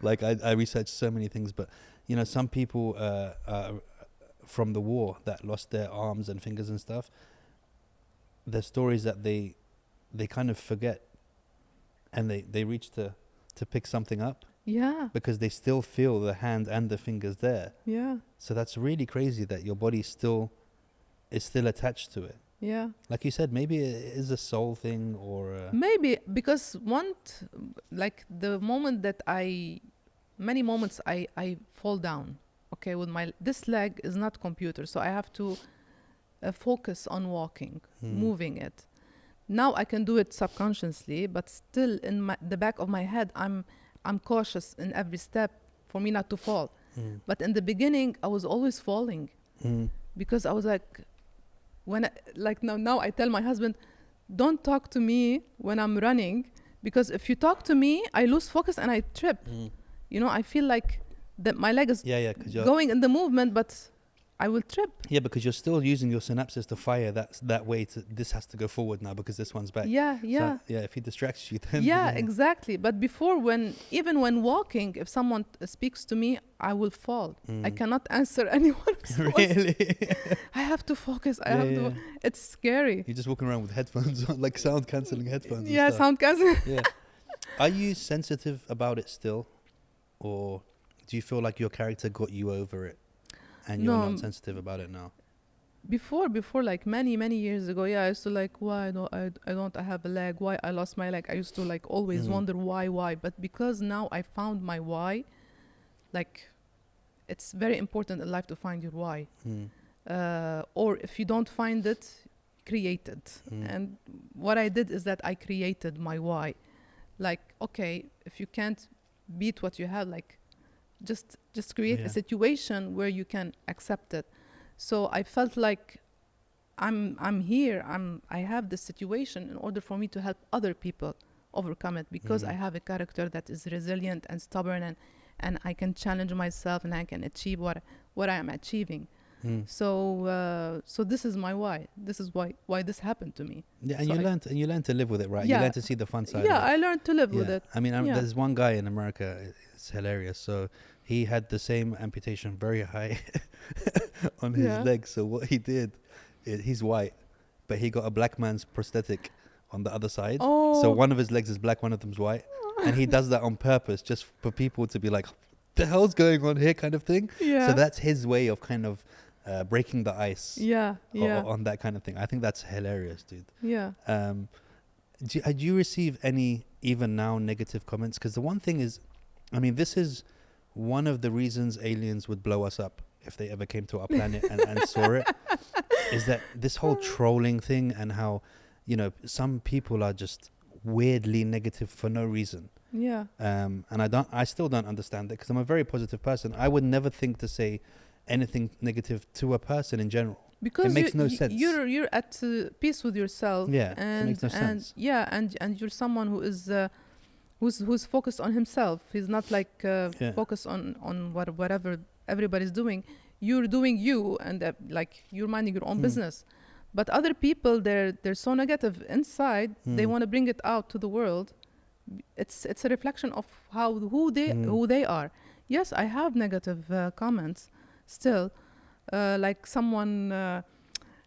like, I researched so many things. But you know, some people from the war that lost their arms and fingers and stuff. There's stories that they kind of forget and they reach to pick something up Yeah. because they still feel the hand and the fingers there. Yeah. So that's really crazy that your body is still attached to it. Yeah. Like you said, maybe it is a soul thing or Maybe because like the moment that many moments I fall down. Okay, with this leg is not computer, so I have to focus on walking, moving it. Now I can do it subconsciously, but still in the back of my head, I'm cautious in every step for me not to fall. But in the beginning, I was always falling because I was like, now I tell my husband, don't talk to me when I'm running, because if you talk to me, I lose focus and I trip. You know, I feel like that my leg is going in the movement, but I will trip. Yeah, because you're still using your synapses to fire that way. This has to go forward now because this one's back. Yeah. So, if he distracts you, then yeah, exactly. But before, even when walking, if someone speaks to me, I will fall. I cannot answer anyone. Really? I have to focus. I have to. It's scary. You're just walking around with headphones on, like sound cancelling headphones. Yeah, sound cancelling. Yeah. Are you sensitive about it still, or do you feel like your character got you over it? And you're not sensitive about it now? Before, like many years ago, I used to like, why don't I have a leg? Why I lost my leg? I used to like always wonder why. But because now I found my why, like, it's very important in life to find your why. Or if you don't find it, create it. And what I did is that I created my why. Like, okay, if you can't beat what you have, like, just create a situation where you can accept it. So I felt like I'm here. I have this situation in order for me to help other people overcome it, because I have a character that is resilient and stubborn, and I can challenge myself and I can achieve what I am achieving. So this is my why. This is why this happened to me. Yeah, and so you learn to live with it, right? Yeah. You learn to see the fun side. Yeah, of it. I learned to live with it. I mean, there's one guy in America. It's hilarious. So he had the same amputation, very high, on his leg. So what he did, he's white, but he got a black man's prosthetic on the other side. So one of his legs is black, one of them's white, and he does that on purpose, just for people to be like, "The hell's going on here?" kind of thing. Yeah. So that's his way of kind of breaking the ice. On that kind of thing. I think that's hilarious, dude. Yeah. Do you receive any, even now, negative comments? Because the one thing is, I mean, this is one of the reasons aliens would blow us up if they ever came to our planet and saw it, is that this whole trolling thing, and how, you know, some people are just weirdly negative for no reason. Yeah. And I still don't understand it, because I'm a very positive person. I would never think to say anything negative to a person in general. Because it makes no sense. You're at peace with yourself. Yeah, and, it makes no sense. Yeah, and you're someone who is who's focused on himself. He's not like focused on whatever everybody's doing. You're doing you, and like you're minding your own business. But other people, they're so negative inside. They want to bring it out to the world. It's a reflection of who they are. Yes, I have negative comments still. Like someone,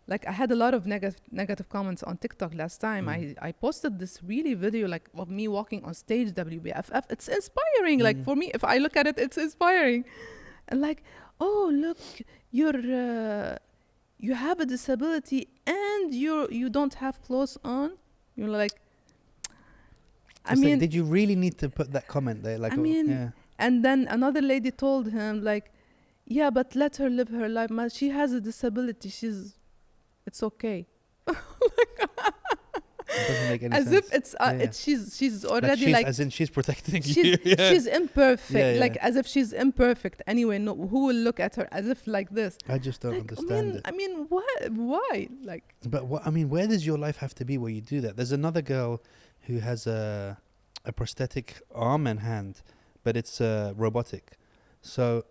like I had a lot of negative comments on TikTok last time. I posted this really video like of me walking on stage, WBFF. It's inspiring. Like for me, if I look at it, it's inspiring. And like, oh look, you have a disability and you don't have clothes on. You're like, I mean, did you really need to put that comment there? Like, and then another lady told him like, yeah, but let her live her life. She has a disability. It's okay. It doesn't make any as sense. If she's already like as in she's protecting you. She's imperfect. Like as if she's imperfect anyway. No, who will look at her as if like this? I just don't understand it. I mean, what? Why? Like. But I mean, where does your life have to be where you do that? There's another girl who has a prosthetic arm and hand, but it's robotic. So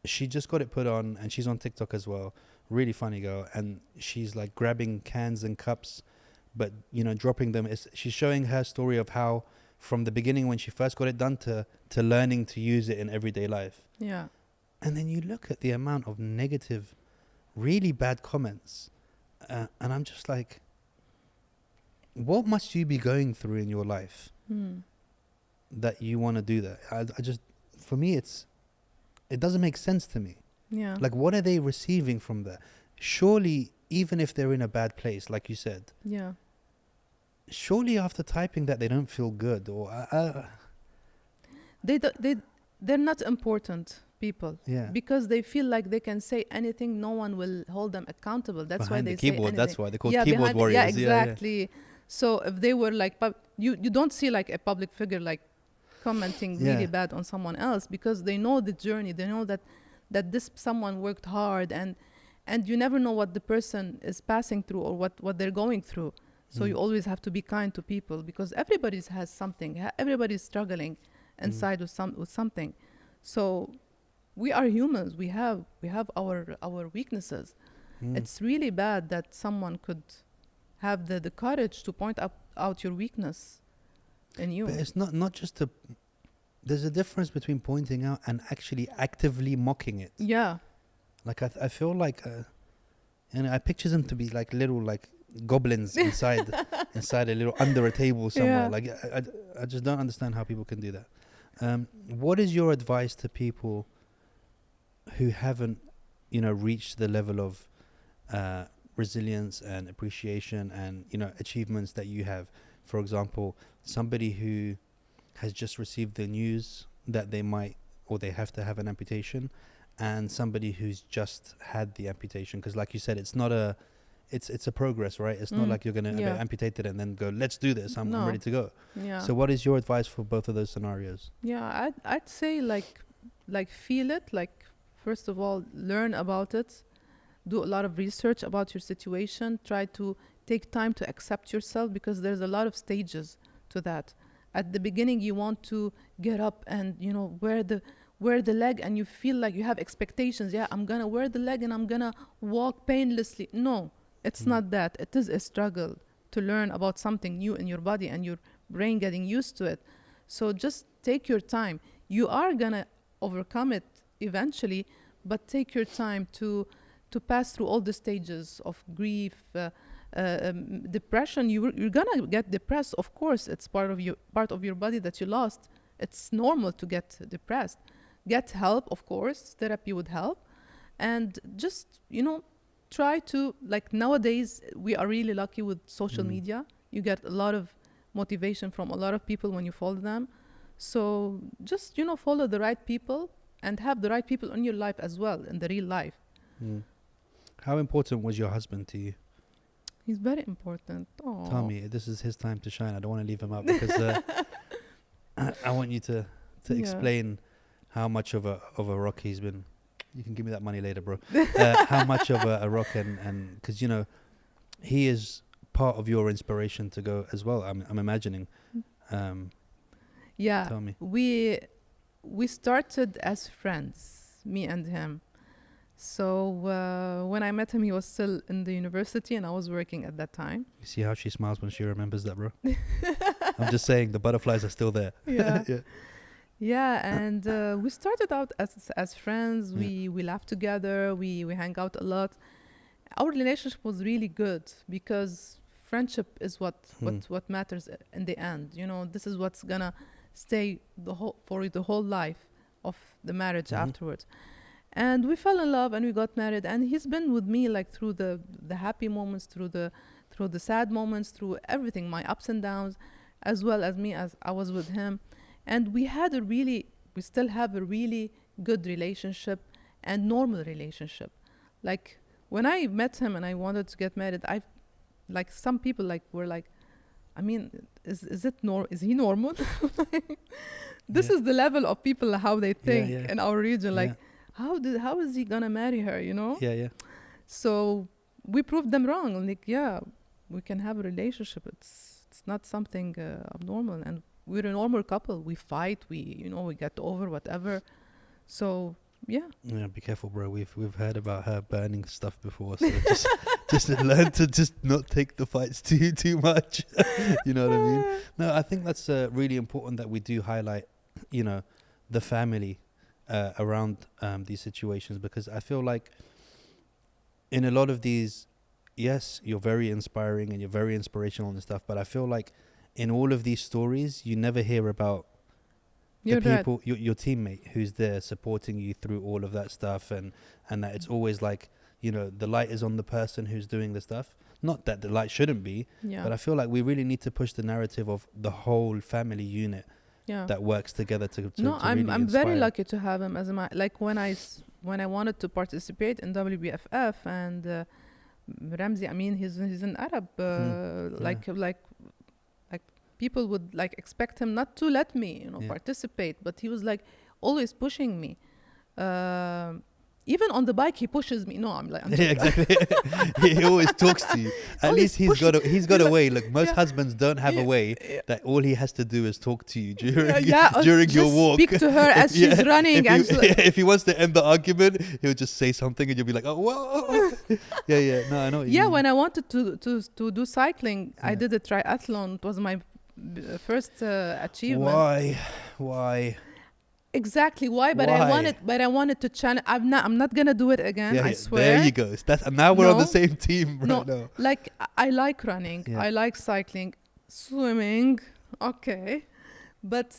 she just got it put on, and she's on TikTok as well. Really funny girl, and she's like grabbing cans and cups, but you know, dropping them. She's showing her story of how, from the beginning when she first got it done to learning to use it in everyday life. Yeah. And then you look at the amount of negative, really bad comments, and I'm just like, what must you be going through in your life that you want to do that? I just, for me, it doesn't make sense to me. Yeah. Like, what are they receiving from that? Surely, even if they're in a bad place, like you said, Yeah. surely after typing that they don't feel good, or They're not important people. yeah. Because they feel like they can say anything, no one will hold them accountable. That's Behind why the they say keyboard, anything. that's why they're called keyboard warriors. Yeah, exactly. So if they were like, you don't see like a public figure like commenting really bad on someone else, because they know the journey. They know that this someone worked hard, and you never know what the person is passing through or what they're going through. So you always have to be kind to people, because everybody has something. Everybody's struggling inside with something. So we are humans. We have our weaknesses. It's really bad that someone could have the courage to point out your weakness in you. But it's not just there's a difference between pointing out and actually actively mocking it. Yeah. Like I feel like, and I picture them to be like little like goblins inside a little under a table somewhere. Yeah. Like I just don't understand how people can do that. What is your advice to people who haven't, reached the level of resilience and appreciation and achievements that you have? For example, somebody who has just received the news that they might or they have to have an amputation, and somebody who's just had the amputation, because like you said, it's not it's a progress, right? It's not like you're gonna get amputated and then go, let's do this, I'm ready to go. Yeah. So what is your advice for both of those scenarios? Yeah, I'd say like feel it, like first of all learn about it, do a lot of research about your situation, try to take time to accept yourself, because there's a lot of stages to that. At the beginning you want to get up and wear the leg, and you feel like you have expectations. Yeah, I'm gonna wear the leg and I'm gonna walk painlessly. No, it's not that. It is a struggle to learn about something new in your body and your brain getting used to it. So just take your time. You are gonna overcome it eventually, but take your time to pass through all the stages of grief, depression. You're gonna get depressed. Of course, it's part of your body that you lost. It's normal to get depressed. Get help, of course. Therapy would help, and just try to, like, nowadays we are really lucky with social media. You get a lot of motivation from a lot of people when you follow them. So just follow the right people and have the right people in your life as well, in the real life. How important was your husband to you? He's very important. Aww. Tell me, this is his time to shine. I don't want to leave him out, because I want you to explain how much of a rock he's been. You can give me that money later, bro. How much of a rock, and because he is part of your inspiration to go as well. I'm imagining. Yeah. Tell me. We started as friends, me and him. So when I met him, he was still in the university and I was working at that time. You see how she smiles when she remembers that, bro? I'm just saying, the butterflies are still there. Yeah. Yeah. Yeah, and we started out as friends. We laughed together. We hang out a lot. Our relationship was really good, because friendship is what matters in the end. This is what's gonna stay for the whole life of the marriage afterwards. And we fell in love and we got married, and he's been with me like through the happy moments, through the sad moments, through everything, my ups and downs, as well as me as I was with him. And we still have a really good relationship and normal relationship. Like when I met him and I wanted to get married, like some people were like, I mean, is he normal? This is the level of people, how they think in our region. Like, how is he gonna marry her? Yeah. So we proved them wrong. Like, we can have a relationship. It's not something abnormal, and we're a normal couple. We fight. We get over whatever. So yeah. Be careful, bro. We've heard about her burning stuff before, so just learn to just not take the fights too much. You know what I mean? No, I think that's really important that we do highlight, the family around these situations, because I feel like in a lot of these, yes, you're very inspiring and you're very inspirational and stuff, but I feel like in all of these stories, you never hear about You're the right. people, your teammate who's there supporting you through all of that stuff, and that it's always like, you know, the light is on the person who's doing the stuff. Not that the light shouldn't be, Yeah. but I feel like we really need to push the narrative of the whole family unit Yeah. that works together to No, to I'm really I'm very inspire. lucky to have him as my, like when when I wanted to participate in WBFF, and Ramzi, I mean, he's an Arab, like people would like expect him not to let me, you know, participate, but he was like always pushing me. Even on the bike, he pushes me. No, I'm like, Yeah, exactly. He always talks to you. At Always least he's got a way. Look, most Yeah. husbands don't have a way Yeah. that all he has to do is talk to you during or during your just walk. speak to her as she's running, If, and you, if he wants to end the argument, he'll just say something, and you'll be like, "Oh, well." Yeah. No, I know. What you mean. when I wanted to do cycling, I Yeah. did a triathlon. It was my first achievement. Why? Exactly why, but Why? I wanted to challenge. I'm not gonna do it again. Yeah, I swear. there you go. And now we're on the No. same team right No, now. like I like running. Yeah. I like cycling, swimming. Okay, but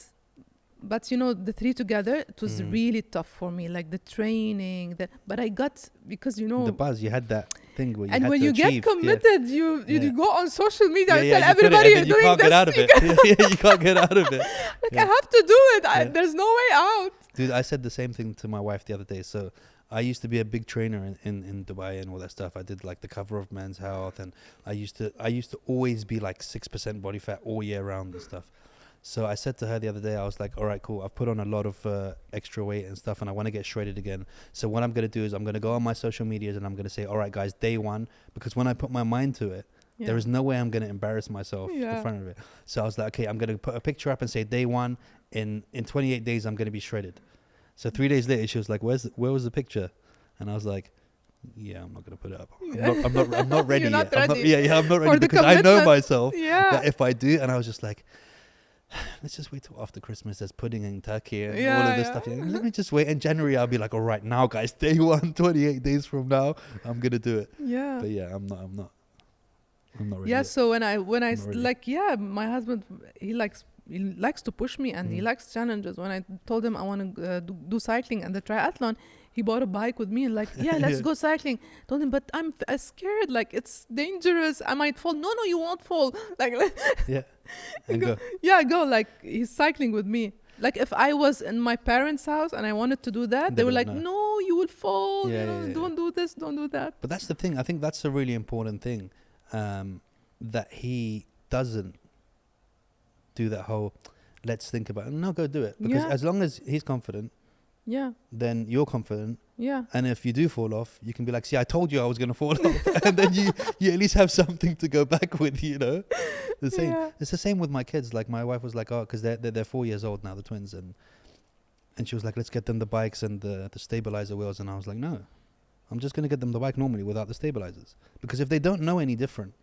you know, the three together, it was really tough for me. Like the training, but I got, because you know, The buzz, you had that thing where you and had when to you achieve. get committed, you go on social media and tell you put it, everybody and then you're you doing can't this. get out of it. Yeah, you can't get out of it. Like Yeah. I have to do it. Yeah. There's no way out. Dude, I said the same thing to my wife the other day. So I used to be a big trainer in Dubai and all that stuff. I did like the cover of Men's Health, and I used to always be like 6% body fat all year round and stuff. So I said to her the other day, I was like, all right, cool. I've put on a lot of extra weight and stuff, and I want to get shredded again. So what I'm going to do is I'm going to go on my social medias and I'm going to say, all right, guys, day one, because when I put my mind to it, there is no way I'm going to embarrass myself in front of it. So I was like, okay, I'm going to put a picture up and say day one, in 28 days, I'm going to be shredded. So 3 days later, she was like, where was the picture? And I was like, yeah, I'm not going to put it up. I'm not ready You're yet. not ready I'm not for ready the because I know commitment. myself Yeah. that if I do, and I was just like, let's just wait till after Christmas. There's pudding and turkey and all of this stuff. Yeah, let me just wait. In January, I'll be like, all right, now, guys, day one, 28 days from now, I'm going to do it. Yeah. But yeah, I'm not ready Yeah. yet. So when I Not really. like, yeah, my husband, he likes to push me, and he likes challenges. When I told him I want to do cycling and the triathlon, he bought a bike with me and like, yeah, let's go cycling. Told him, but I'm scared. Like it's dangerous. I might fall. No, you won't fall. Like, Yeah. And go. yeah, go. Like he's cycling with me. Like if I was in my parents' house and I wanted to do that, they were don't like, know. no, you will fall. Yeah, you know, yeah, yeah. don't do this, don't do that. But that's the thing. I think that's a really important thing, that he doesn't do that whole, let's think about it. No, go do it. Because Yeah. as long as he's confident, Yeah, then you're confident. yeah. And if you do fall off, you can be like, see, I told you I was going to fall off. And then you at least have something to go back with, you know. The same. Yeah. It's the same with my kids. Like my wife was like, oh, because they're 4 years old now, the twins. And she was like, let's get them the bikes and the stabilizer wheels. And I was like, no, I'm just going to get them the bike normally without the stabilizers. Because if they don't know any different,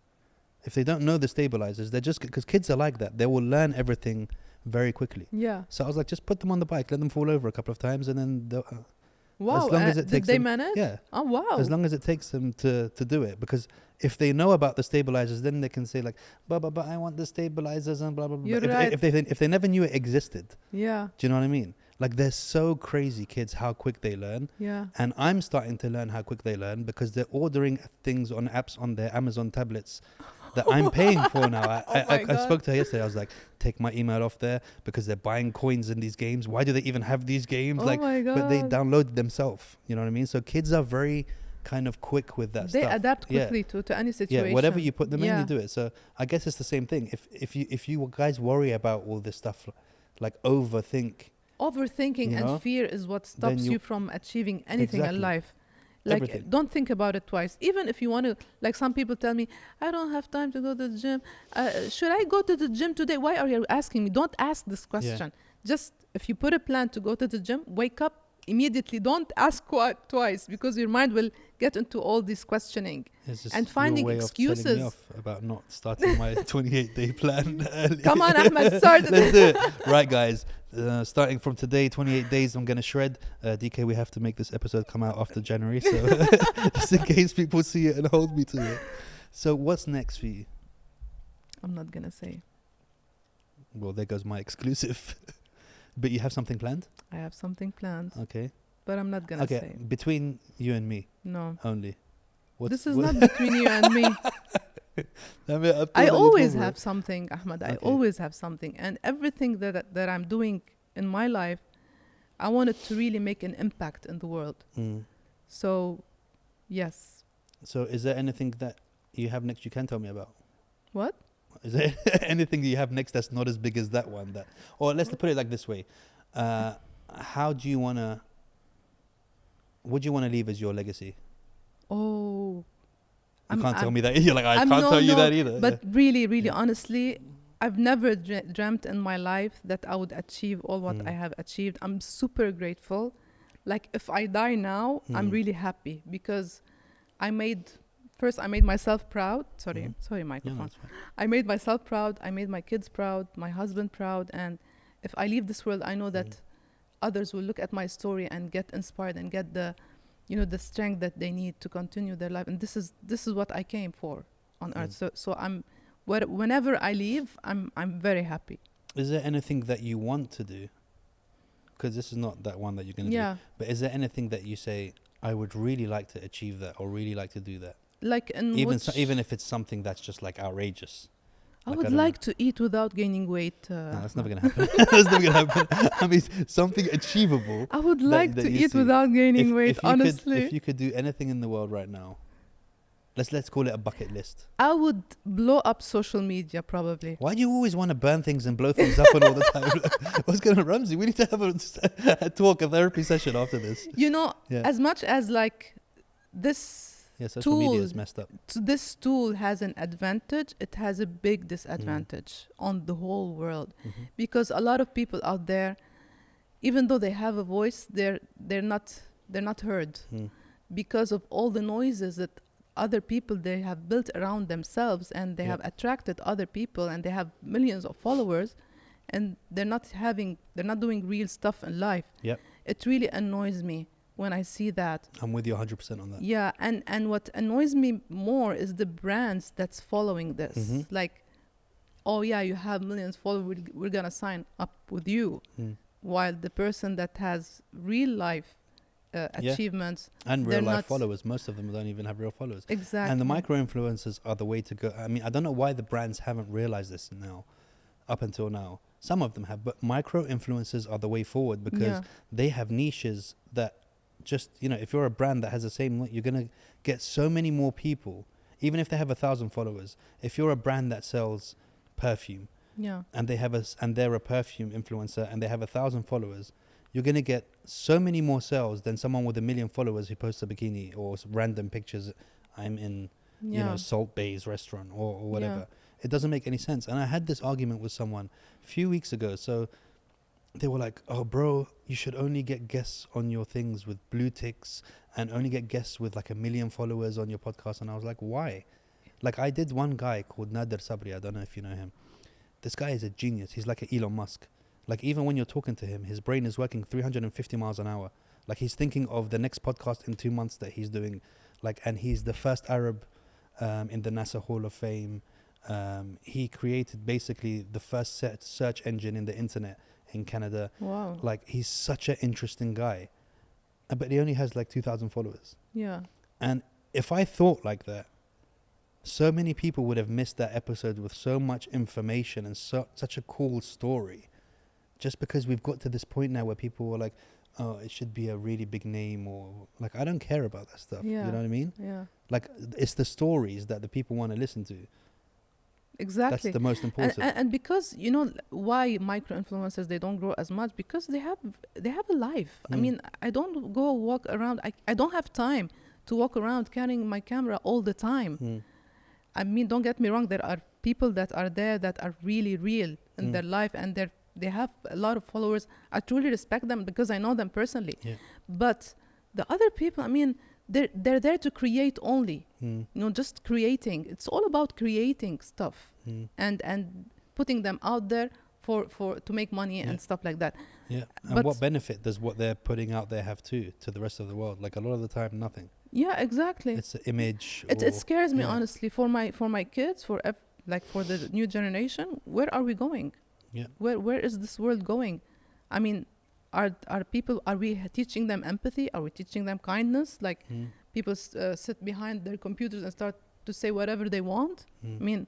if they don't know the stabilizers, they're just, because kids are like that. They will learn everything very quickly. Yeah. So I was like, just put them on the bike, let them fall over a couple of times, and then they'll, Wow. as long as it did takes they them, manage? yeah, Oh wow. as long as it takes them to do it. Because if they know about the stabilizers, then they can say like, but I want the stabilizers and blah blah blah. You're If, right. if they never knew it existed, Yeah. do you know what I mean? Like they're so crazy, kids, how quick they learn. Yeah. And I'm starting to learn how quick they learn because they're ordering things on apps on their Amazon tablets that I'm paying for now. I spoke to her yesterday. I was like, take my email off there because they're buying coins in these games. Why do they even have these games? Oh Like, my God. but they download themselves. You know what I mean? So kids are very kind of quick with that They stuff. adapt quickly to any situation. Yeah, whatever you put them in, Yeah. you do it. So I guess it's the same thing. If you guys worry about all this stuff, like overthink. Overthinking You know? and fear is what stops you- you from achieving anything in Exactly. life. Like, Everything. don't think about it twice. Even if you want to, like some people tell me, I don't have time to go to the gym. Should I go to the gym today? Why are you asking me? Don't ask this question. Just if you put a plan to go to the gym, wake up immediately. Don't ask twice because your mind will get into all this questioning. It's just And your finding way of telling me excuses. off about not starting my 28-day plan early. Come on, Ahmed, start it. Let's do it. Right, guys. Starting from today, 28 days, I'm going to shred. DK, we have to make this episode come out after January. So just in case people see it and hold me to it. So what's next for you? I'm not going to say. Well, there goes my exclusive. But you have something planned? I have something planned. Okay. But I'm not gonna say. Okay, between you and me. No. Only. This is not between you and me. I always have something, Ahmed. I always have something. And everything that I'm doing in my life, I wanted to really make an impact in the world. So, yes. So is there anything that you have next you can tell me about? What? Is there anything you have next that's not as big as that one? Or let's put it like this way. How do you want to... What do you want to leave as your legacy? Oh... You can't tell me that. You're like, I can't tell you that either. But really, honestly, I've never dreamt in my life that I would achieve all what I have achieved. I'm super grateful. Like, if I die now, I'm really happy because I made myself proud. Sorry, microphone. Yeah, I made myself proud. I made my kids proud, my husband proud. And if I leave this world, I know that others will look at my story and get inspired and get the strength that they need to continue their life. And this is what I came for on earth. So whenever I leave, I'm very happy. Is there anything that you want to do? Because this is not that one that you're going to do. But is there anything that you say, I would really like to achieve that or really like to do that? Like even if it's something that's just like outrageous. I would like to eat without gaining weight. No, that's never going to happen. That's never going to happen. I mean, something achievable. I would like to eat without gaining weight, honestly. If you could do anything in the world right now, let's call it a bucket list. I would blow up social media, probably. Why do you always want to burn things and blow things up all the time? What's going on, Ramsey? We need to have a therapy session after this. As much as like this... Yeah, social media is messed up. This tool has an advantage. It has a big disadvantage on the whole world, because a lot of people out there, even though they have a voice, they're not heard because of all the noises that other people they have built around themselves, and they have attracted other people, and they have millions of followers, and they're not doing real stuff in life. It really annoys me when I see that. I'm with you 100% on that. Yeah, and what annoys me more is the brands that's following this. Like, oh yeah, you have millions of followers, we're gonna sign up with you. While the person that has real life achievements and real life followers, most of them don't even have real followers. Exactly. And the micro influencers are the way to go. I mean, I don't know why the brands haven't realized this now, up until now. Some of them have, but micro influencers are the way forward because they have niches that just, if you're a brand that has the same, you're going to get so many more people, even if they have 1,000 followers. If you're a brand that sells perfume and they're a perfume influencer and they have 1,000 followers, you're going to get so many more sales than someone with 1 million followers who posts a bikini or random pictures. I'm in, Salt Bay's restaurant or whatever. It doesn't make any sense. And I had this argument with someone a few weeks ago. So they were like, oh, bro, you should only get guests on your things with blue ticks and only get guests with like 1 million followers on your podcast. And I was like, why? Like, I did one guy called Nader Sabri. I don't know if you know him. This guy is a genius. He's like an Elon Musk. Like, even when you're talking to him, his brain is working 350 miles an hour. Like, he's thinking of the next podcast in 2 months that he's doing. Like, and he's the first Arab in the NASA Hall of Fame. He created basically the first search engine in the internet in Canada. Wow. Like, he's such an interesting guy, but he only has like 2,000 followers. Yeah. And if I thought like that, so many people would have missed that episode with so much information and such a cool story, just because we've got to this point now where people were like, oh, it should be a really big name, or like, I don't care about that stuff. You know what I mean? Yeah. Like, it's the stories that the people want to listen to. Exactly. That's the most important. And because why micro influencers, they don't grow as much, because they have a life. I mean, I don't go walk around. I don't have time to walk around carrying my camera all the time. I mean, don't get me wrong. There are people that are there that are really real in their life, and they have a lot of followers. I truly respect them because I know them personally. But the other people, I mean, they're there to create only, just creating. It's all about creating stuff and putting them out there for to make money and stuff like that. Yeah. And what benefit does what they're putting out there have to the rest of the world? Like, a lot of the time, nothing. Yeah, exactly. It's an image. It scares me, honestly, for my kids, for the new generation. Where are we going? Yeah. Where is this world going? I mean, are we teaching them empathy? Are we teaching them kindness? Like people sit behind their computers and start to say whatever they want. I mean,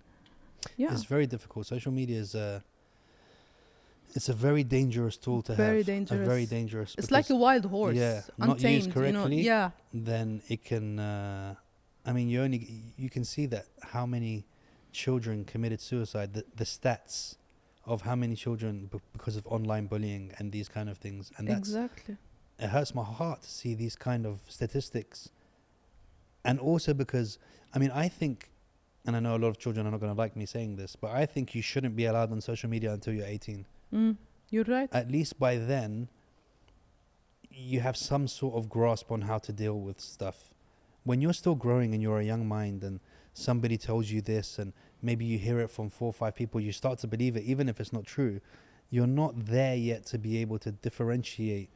yeah, it's very difficult. Social media is it's a very dangerous tool to very have. dangerous. Very dangerous. It's like a wild horse. Yeah, untamed, not used correctly. Yeah. Then it can. I mean, you can see that how many children committed suicide. The stats of how many children because of online bullying and these kind of things, and that's Exactly. It hurts my heart to see these kind of statistics. And also because, I mean, I think, and I know a lot of children are not going to like me saying this, but I think you shouldn't be allowed on social media until you're 18. You're right. At least by then, you have some sort of grasp on how to deal with stuff. When you're still growing and you're a young mind and somebody tells you this and maybe you hear it from 4 or 5 people, you start to believe it, even if it's not true. You're not there yet to be able to differentiate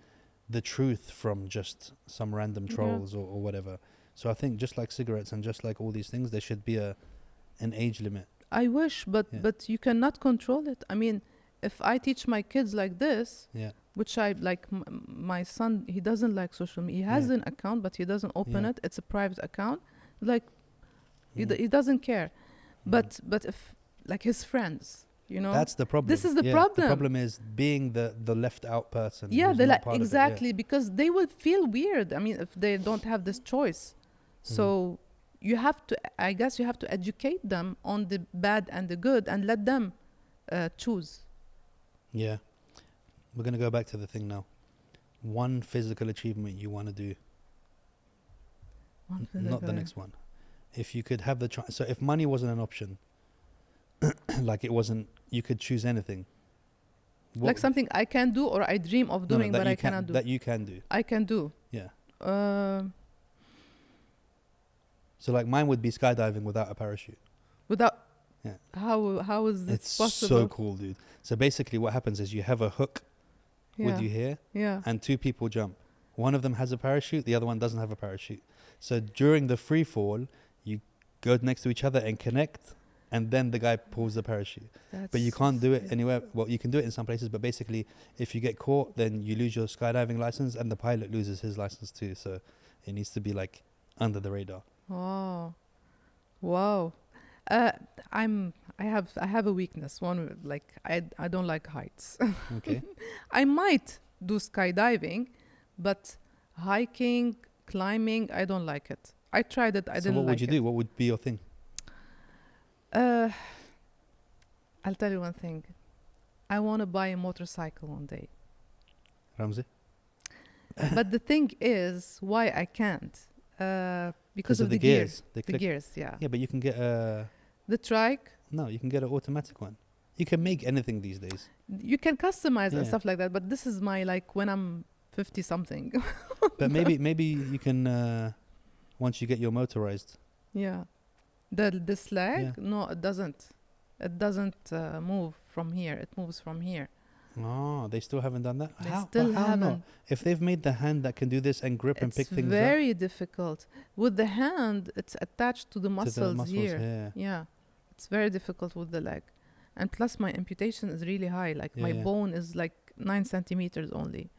the truth from just some random trolls or whatever. So I think just like cigarettes and just like all these things, there should be an age limit. I wish, but you cannot control it. I mean, if I teach my kids like this, which I like, my son, he doesn't like social media. He has an account, but he doesn't open it. It's a private account. Like, he doesn't care. But if, like his friends, you know. That's the problem. This is the problem. The problem is being the left out person. Yeah, exactly, because they will feel weird. I mean, if they don't have this choice. So you have to, I guess you have to educate them on the bad and the good and let them choose. Yeah. We're going to go back to the thing now. One physical achievement you want to do. Not the next one. If you could have the chance. So if money wasn't an option, like it wasn't, you could choose anything. Like something I can do or I dream of doing, but I cannot do. That you can do. I can do. Yeah. So like mine would be skydiving without a parachute. Without? Yeah. How is this possible? It's so cool, dude. So basically what happens is you have a hook with you here. Yeah. And 2 people jump. One of them has a parachute, the other one doesn't have a parachute. So during the free fall, you go next to each other and connect, and then the guy pulls the parachute. But you can't do it anywhere. Well, you can do it in some places, but basically if you get caught, then you lose your skydiving license and the pilot loses his license too. So it needs to be like under the radar. Oh, wow. I have a weakness. One, like I don't like heights. Okay. I might do skydiving, but hiking, climbing, I don't like it. I tried it. I didn't like it. So what would you do? What would be your thing? I'll tell you one thing. I want to buy a motorcycle one day. Ramzi? But the thing is, why I can't? Because of the gears. The gears, yeah. Yeah, but you can get a... The trike? No, you can get an automatic one. You can make anything these days. You can customize and stuff like that, but this is my, like, when I'm 50 something. But maybe you can, once you get your motorized. Yeah. This leg? Yeah. No, it doesn't. It doesn't move from here. It moves from here. Oh, they still haven't done that? They still haven't. Not? If they've made the hand that can do this and grip and pick things up. It's very difficult. With the hand, it's attached to the muscles here. Yeah. It's very difficult with the leg. And plus my amputation is really high. Like my bone is like 9 centimeters only.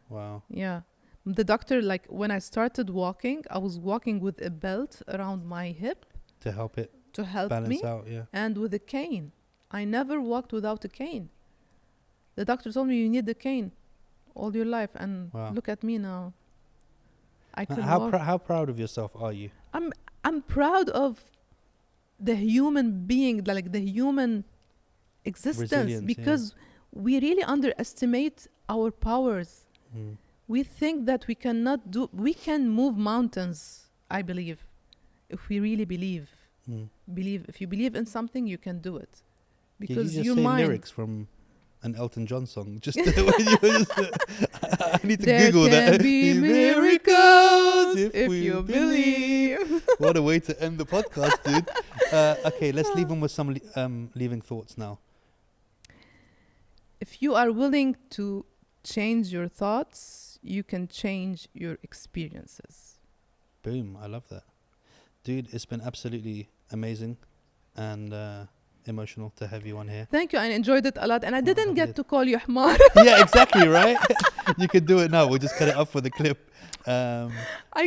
Wow. Yeah. The doctor, like when I started walking, I was walking with a belt around my hip. To help it. To help balance me. Out, yeah. And with a cane. I never walked without a cane. The doctor told me you need the cane all your life, and look at me now. I can walk. How proud of yourself are you? I'm proud of the human being, like the human existence, because we really underestimate our powers. We think that we can move mountains, I believe, if we really believe. If you believe in something, you can do it. Because you your just say mind... lyrics from an Elton John song. Just I need to Google that. There can be miracles if you believe. What a way to end the podcast, dude. Okay, let's leave them with some leaving thoughts now. If you are willing to change your thoughts, you can change your experiences. Boom, I love that. Dude, it's been absolutely amazing. And emotional to have you on here. Thank you. I enjoyed it a lot. And I didn't get to call you Hmar. Yeah, exactly, right? You can do it now. We'll just cut it off for the clip. I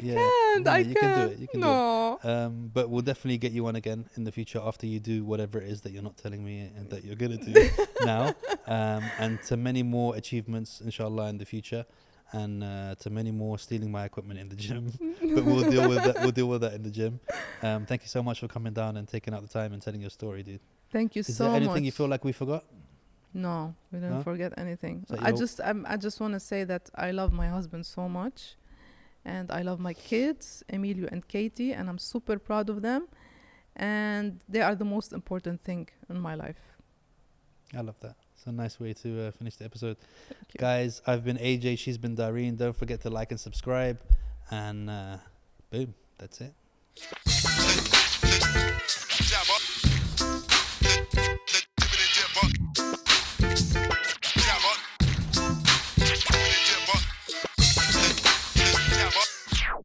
can't. No, I you can't. can do it. You can do No. but we'll definitely get you on again in the future after you do whatever it is that you're not telling me and that you're going to do now. And to many more achievements, inshallah, in the future. And to many more stealing my equipment in the gym. But we'll deal with that. We'll deal with that in the gym. Thank you so much for coming down and taking out the time and telling your story, dude. Thank you Is so there much. anything you feel like we forgot? No, we didn't No? forget anything. So I just want to say that I love my husband so much, and I love my kids, Emilio and Katie, and I'm super proud of them, and they are the most important thing in my life. I love that. It's a nice way to finish the episode. Thank you. Guys, I've been AJ, she's been Dareen. Don't forget to like and subscribe, and boom, that's it.